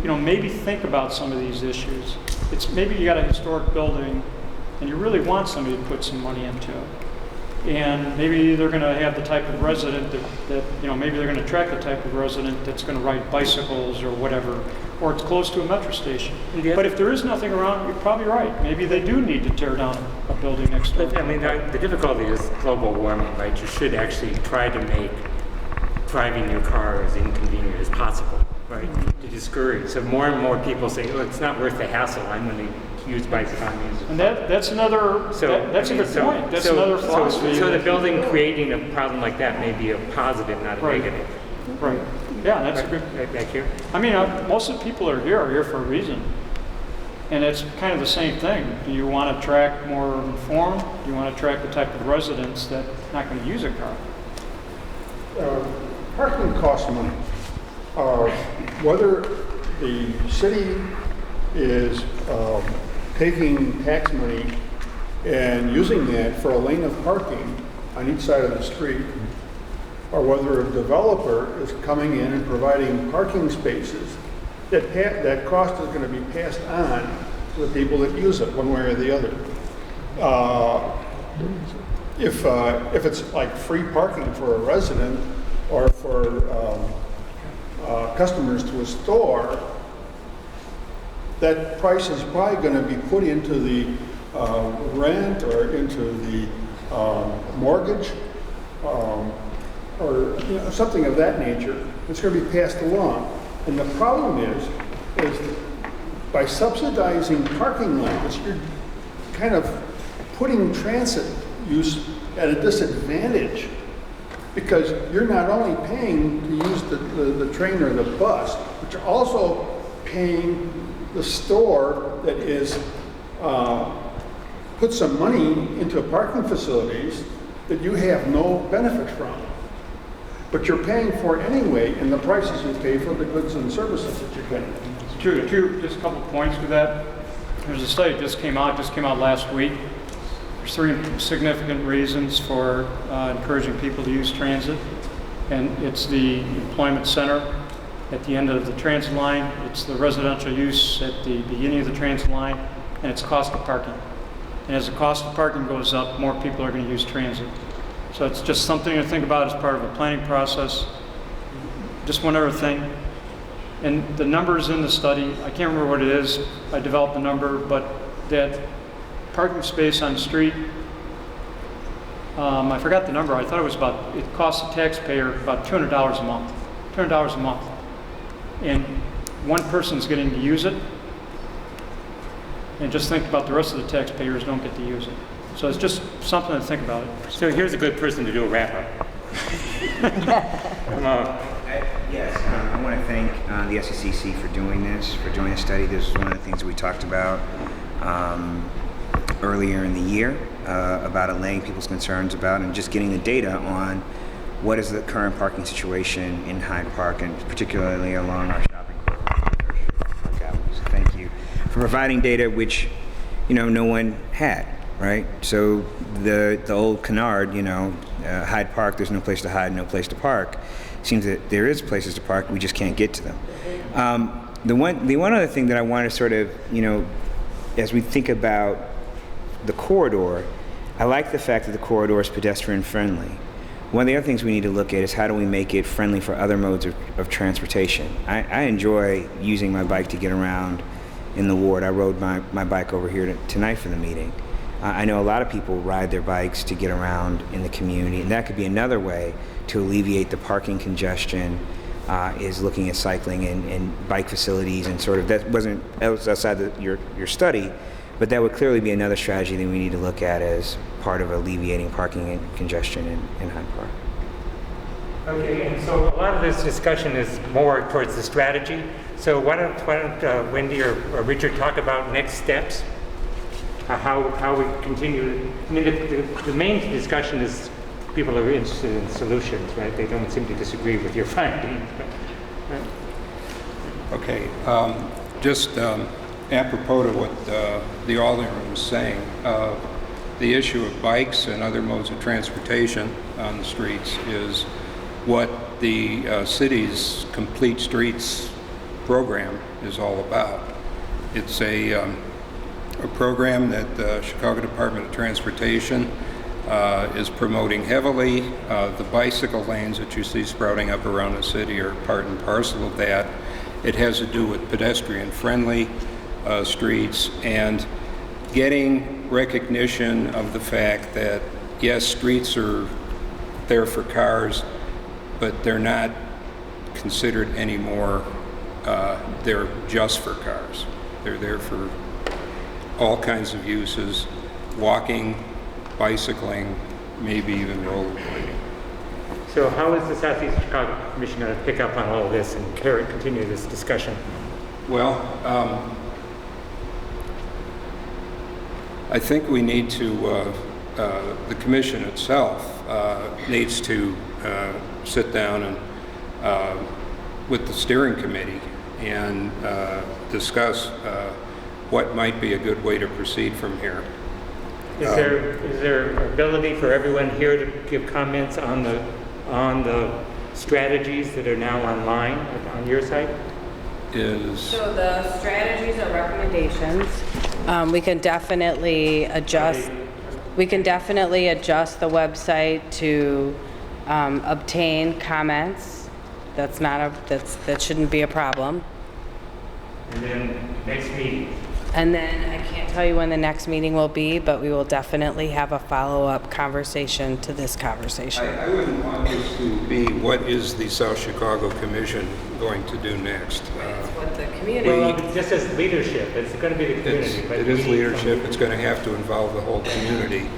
maybe think about some of these issues. It's maybe you got a historic building and you really want somebody to put some money into it. And maybe they're going to have the type of resident that maybe they're going to attract the type of resident that's going to ride bicycles or whatever, or it's close to a metro station. Yeah. But if there is nothing around, you're probably right. Maybe they do need to tear down a building next door. But I mean, the difficulty is global warming, right? You should actually try to make driving your car as inconvenient as possible, right? To discourage. So more and more people say, oh, it's not worth the hassle. I'm going to use bikes if I'm using. And that's another, that's a good point. That's another philosophy. So the building creating a problem like that may be a positive, not a negative. Right. Yeah, that's a good. Right back here. I mean, most of the people that are here for a reason. And it's kind of the same thing. Do you want to attract more informed? Do you want to attract the type of residents that's not going to use a car? Parking costs money. Whether the city is taking tax money and using that for a lane of parking on each side of the street, or whether a developer is coming in and providing parking spaces, that cost is going to be passed on to the people that use it one way or the other. If it's like free parking for a resident or for customers to a store, that price is probably going to be put into the rent or into the mortgage or something of that nature. It's going to be passed along. And the problem is by subsidizing parking lots, you're kind of putting transit use at a disadvantage, because you're not only paying to use the train or the bus, but you're also paying the store that is put some money into parking facilities that you have no benefit from. But you're paying for it anyway in the prices you pay for the goods and services that you're getting. It's true. Just a couple points with that. There's a study that just came out last week. There's 3 significant reasons for encouraging people to use transit. And it's the employment center at the end of the transit line, it's the residential use at the beginning of the transit line, and it's cost of parking. And as the cost of parking goes up, more people are going to use transit. So it's just something to think about as part of a planning process. Just one other thing, and the numbers in the study, I can't remember what it is, I developed the number, but that parking space on the street, I forgot the number, I thought it costs the taxpayer about $200 a month. $200 a month. And one person's getting to use it, and just think about the rest of the taxpayers don't get to use it. So it's just something to think about. So here's a good person to do a wrap-up. Come on. Yes, I want to thank the SECC for doing this study. This is one of the things that we talked about earlier in the year about allaying people's concerns about and just getting the data on what is the current parking situation in Hyde Park, and particularly along our shopping corridors. So thank you for providing data which, no one had, right? So the old canard, Hyde Park, there's no place to hide, no place to park. Seems that there is places to park, we just can't get to them. The one other thing that I want to sort of, as we think about the corridor, I like the fact that the corridor is pedestrian friendly. One of the other things we need to look at is how do we make it friendly for other modes of transportation. I enjoy using my bike to get around in the ward. I rode my bike over here tonight for the meeting. I know a lot of people ride their bikes to get around in the community, and that could be another way to alleviate the parking congestion, is looking at cycling and bike facilities, and sort of that was outside your study, but that would clearly be another strategy that we need to look at as part of alleviating parking and congestion in Hyde Park. Okay, and so a lot of this discussion is more towards the strategy. So why don't Wendy or Richard talk about next steps? How we continue. I mean, the main discussion is people are interested in solutions, right? They don't seem to disagree with your findings. Right? Okay, just apropos to what the Alderman was saying, the issue of bikes and other modes of transportation on the streets is what the city's complete streets program is all about. It's a program that the Chicago Department of Transportation is promoting heavily. The bicycle lanes that you see sprouting up around the city are part and parcel of that. It has to do with pedestrian-friendly streets and getting recognition of the fact that, yes, streets are there for cars, but they're not considered anymore, they're just for cars. They're there for all kinds of uses, walking, bicycling, maybe even rollerblading. So how is the Southeast Chicago Commission going to pick up on all of this and continue this discussion? Well, I think we need to, the commission itself needs to sit down and with the steering committee and discuss what might be a good way to proceed from here. Is there ability for everyone here to give comments on the strategies that are now online on your site? So the strategies are recommendations. We can definitely adjust. We can definitely adjust the website to obtain comments. That shouldn't be a problem. And then next meeting. And then I can't tell you when the next meeting will be, but we will definitely have a follow-up conversation to this conversation. I wouldn't want this to be what is the South Chicago Commission going to do next. It's what the community. Well, just as leadership, it's going to be the community. It is leadership. It's going to have to involve the whole community.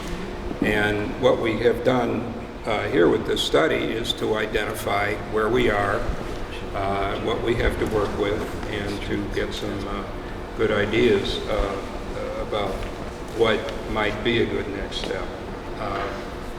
And what we have done here with this study is to identify where we are, what we have to work with, and to get some good ideas about what might be a good next step.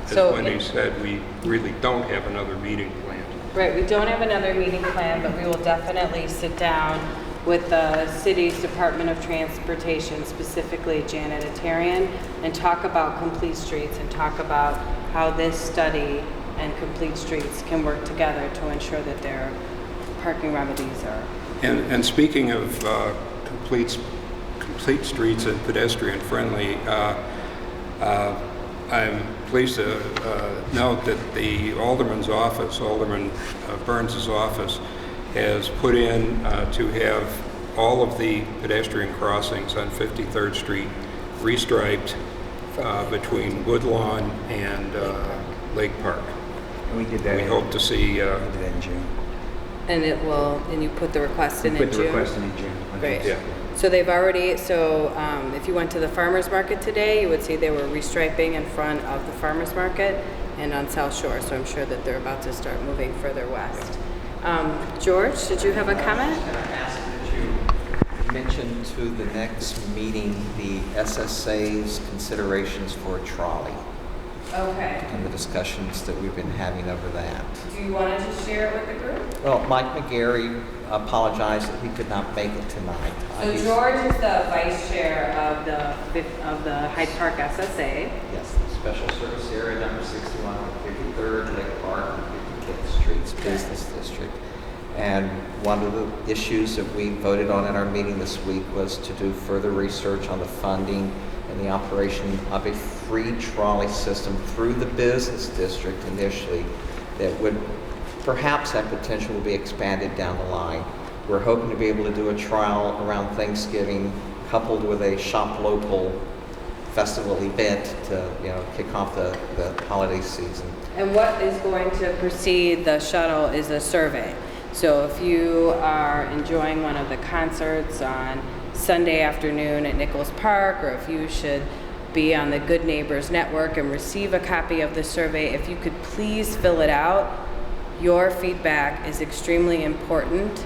As Wendy said, we really don't have another meeting planned. Right, we don't have another meeting planned, but we will definitely sit down with the city's Department of Transportation, specifically Janet Atarian, and talk about complete streets and talk about how this study and complete streets can work together to ensure that their parking remedies are. And speaking of complete streets and pedestrian friendly, I'm pleased to note that the Alderman's office, Alderman Burns' office, has put in to have all of the pedestrian crossings on 53rd Street restriped between Woodlawn and Lake Park. And we did that. We hope to see. We did that in June. And it will, and you put the request in June? We put the request in June. Great. Yeah. So they've already, if you went to the farmer's market today, you would see they were restriping in front of the farmer's market and on South Shore. So I'm sure that they're about to start moving further west. George, did you have a comment? I was going to ask that you mention to the next meeting the SSA's considerations for a trolley. Okay. And the discussions that we've been having over that. Do you want to just share it with the group? Well, Mike McGarry apologized that he could not make it tonight. So George is the vice chair of the Hyde Park SSA. Yes, the Special Service Area number 61 on 53rd, Lake Park, and 55th Streets Business District. And one of the issues that we voted on in our meeting this week was to do further research on the funding and the operation of a free trolley system through the business district initially that would perhaps have potential to be expanded down the line. We're hoping to be able to do a trial around Thanksgiving coupled with a shop local festival event to kick off the holiday season. And what is going to precede the shuttle is a survey. So if you are enjoying one of the concerts on Sunday afternoon at Nichols Park, or if you should be on the Good Neighbors Network and receive a copy of the survey, if you could please fill it out. Your feedback is extremely important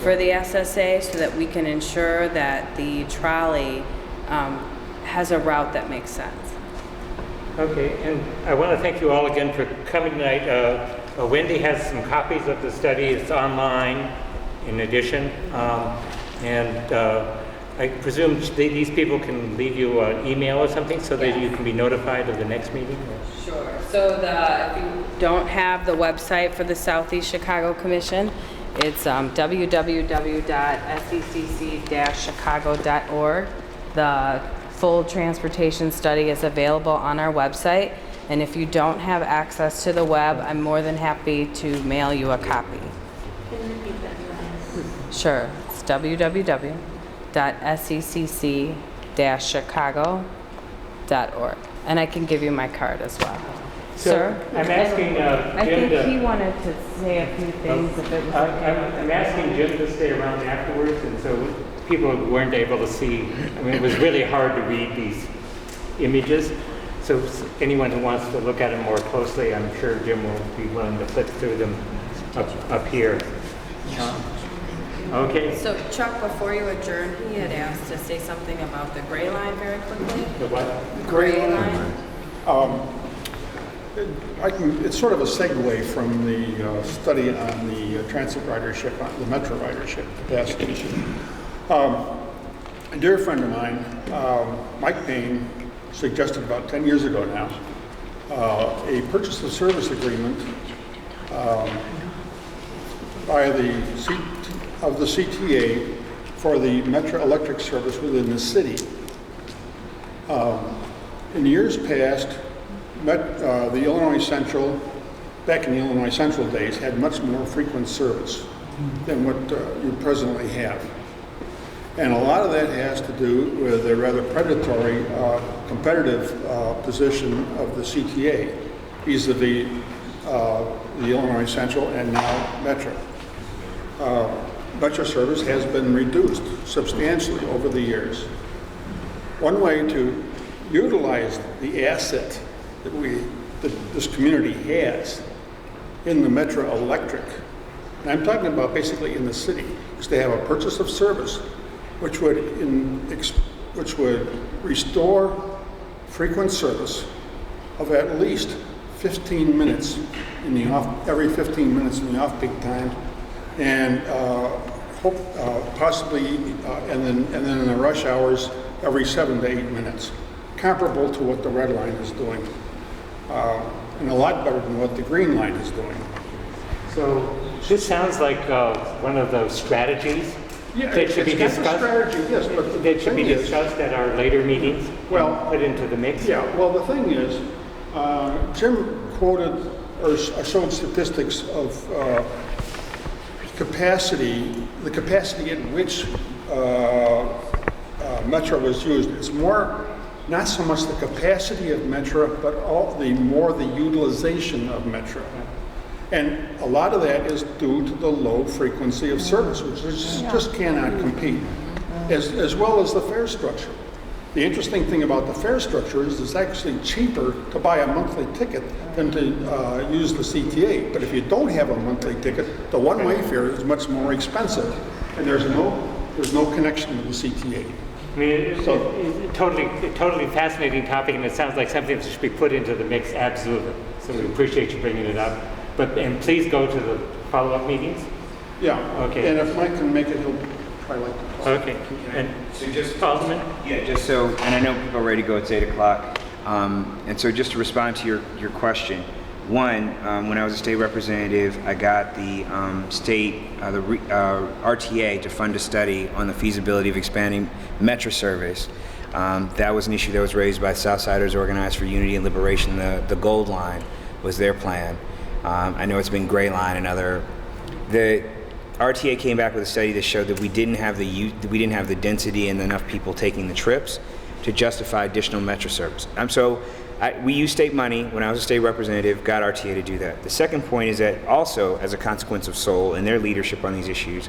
for the SSA so that we can ensure that the trolley has a route that makes sense. Okay, and I want to thank you all again for coming tonight. Wendy has some copies of the study. It's online in addition. I presume these people can leave you an email or something so that you can be notified of the next meeting? Sure. So if you don't have the website for the Southeast Chicago Commission, It's www.secc-chicago.org. The full transportation study is available on our website, and if you don't have access to the web, I'm more than happy to mail you a copy. Can you repeat that? Sure. It's www.secc-chicago.org. And I can give you my card as well. So Sir? I'm asking I Jim think to... he wanted to say a few things if it was okay. I'm asking Jim to stay around afterwards, and so people weren't able to see. I mean, it was really hard to read these images. So anyone who wants to look at them more closely, I'm sure Jim will be willing to flip through them up here. Okay. So Chuck, before you adjourn, he had asked to say something about the gray line very quickly. The what? Gray line. It's sort of a segue from the study on the transit ridership, on the metro ridership capacity issue. A dear friend of mine, Mike Payne, suggested about 10 years ago now a purchase of service agreement by the CTA for the metro electric service within the city. In years past, the Illinois Central, back in the Illinois Central days, had much more frequent service than what you presently have. And a lot of that has to do with a rather predatory, competitive position of the CTA vis-a-vis the Illinois Central and now Metro. Metro service has been reduced substantially over the years. One way to utilize the asset that this community has in the Metro Electric, and I'm talking about basically in the city, is to have a purchase of service which would restore frequent service of at least 15 minutes in the every 15 minutes in the off-peak time, and possibly and then in the rush hours every 7 to 8 minutes, comparable to what the red line is doing, and a lot better than what the green line is doing. So this sounds like one of those strategies that should be discussed. Strategy, yes, but that should be discussed at our later meetings. Well, put into the mix. Yeah. Well, the thing is, Jim quoted or showed statistics of capacity, the capacity at which Metro was used. It's more, not so much the capacity of Metro, but more the utilization of Metro. And a lot of that is due to the low frequency of service, which just cannot compete, as well as the fare structure. The interesting thing about the fare structure is it's actually cheaper to buy a monthly ticket than to use the CTA. But if you don't have a monthly ticket, the one-way fare is much more expensive, and there's no connection with the CTA. I mean, it's a totally fascinating topic, and it sounds like something that should be put into the mix, absolutely. So we appreciate you bringing it up. And please go to the follow-up meetings. Yeah. Okay. And if Mike can make it, he'll probably like to talk. Okay. And So just, Alderman? yeah, just so, and I know people are ready to go, it's 8 o'clock. And so just to respond to your question, one, when I was a state representative, I got the RTA to fund a study on the feasibility of expanding Metro service. That was an issue that was raised by Southsiders Organized for Unity and Liberation. The Gold Line was their plan. I know it's been Gray Line and other. The RTA came back with a study that showed that we didn't have the density and enough people taking the trips to justify additional Metro service. We used state money when I was a state representative, got RTA to do that. The second point is that also, as a consequence of Seoul and their leadership on these issues,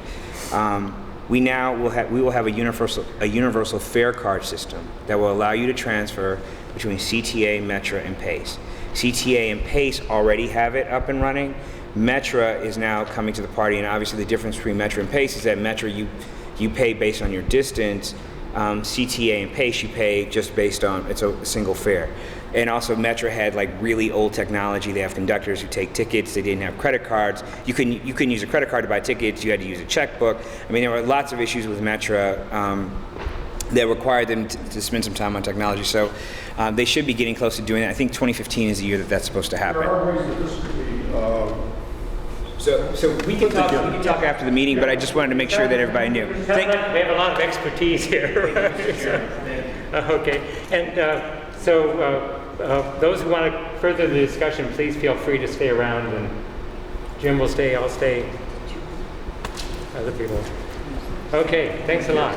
we will have a universal fare card system that will allow you to transfer between CTA, Metro, and PACE. CTA and PACE already have it up and running. Metro is now coming to the party, and obviously the difference between Metro and PACE is that Metro you pay based on your distance. CTA and PACE you pay just based on, it's a single fare. And also Metro had like really old technology. They have conductors who take tickets. They didn't have credit cards. You couldn't use a credit card to buy tickets. You had to use a checkbook. I mean, there were lots of issues with Metro that required them to spend some time on technology. So they should be getting close to doing that. I think 2015 is the year that's supposed to happen. There are ways that this could be So we can talk after the meeting, but I just wanted to make sure that everybody knew. We have a lot of expertise here. Okay, and those who want to further the discussion, please feel free to stay around, and Jim will stay, I'll stay, other people. Okay, thanks a lot.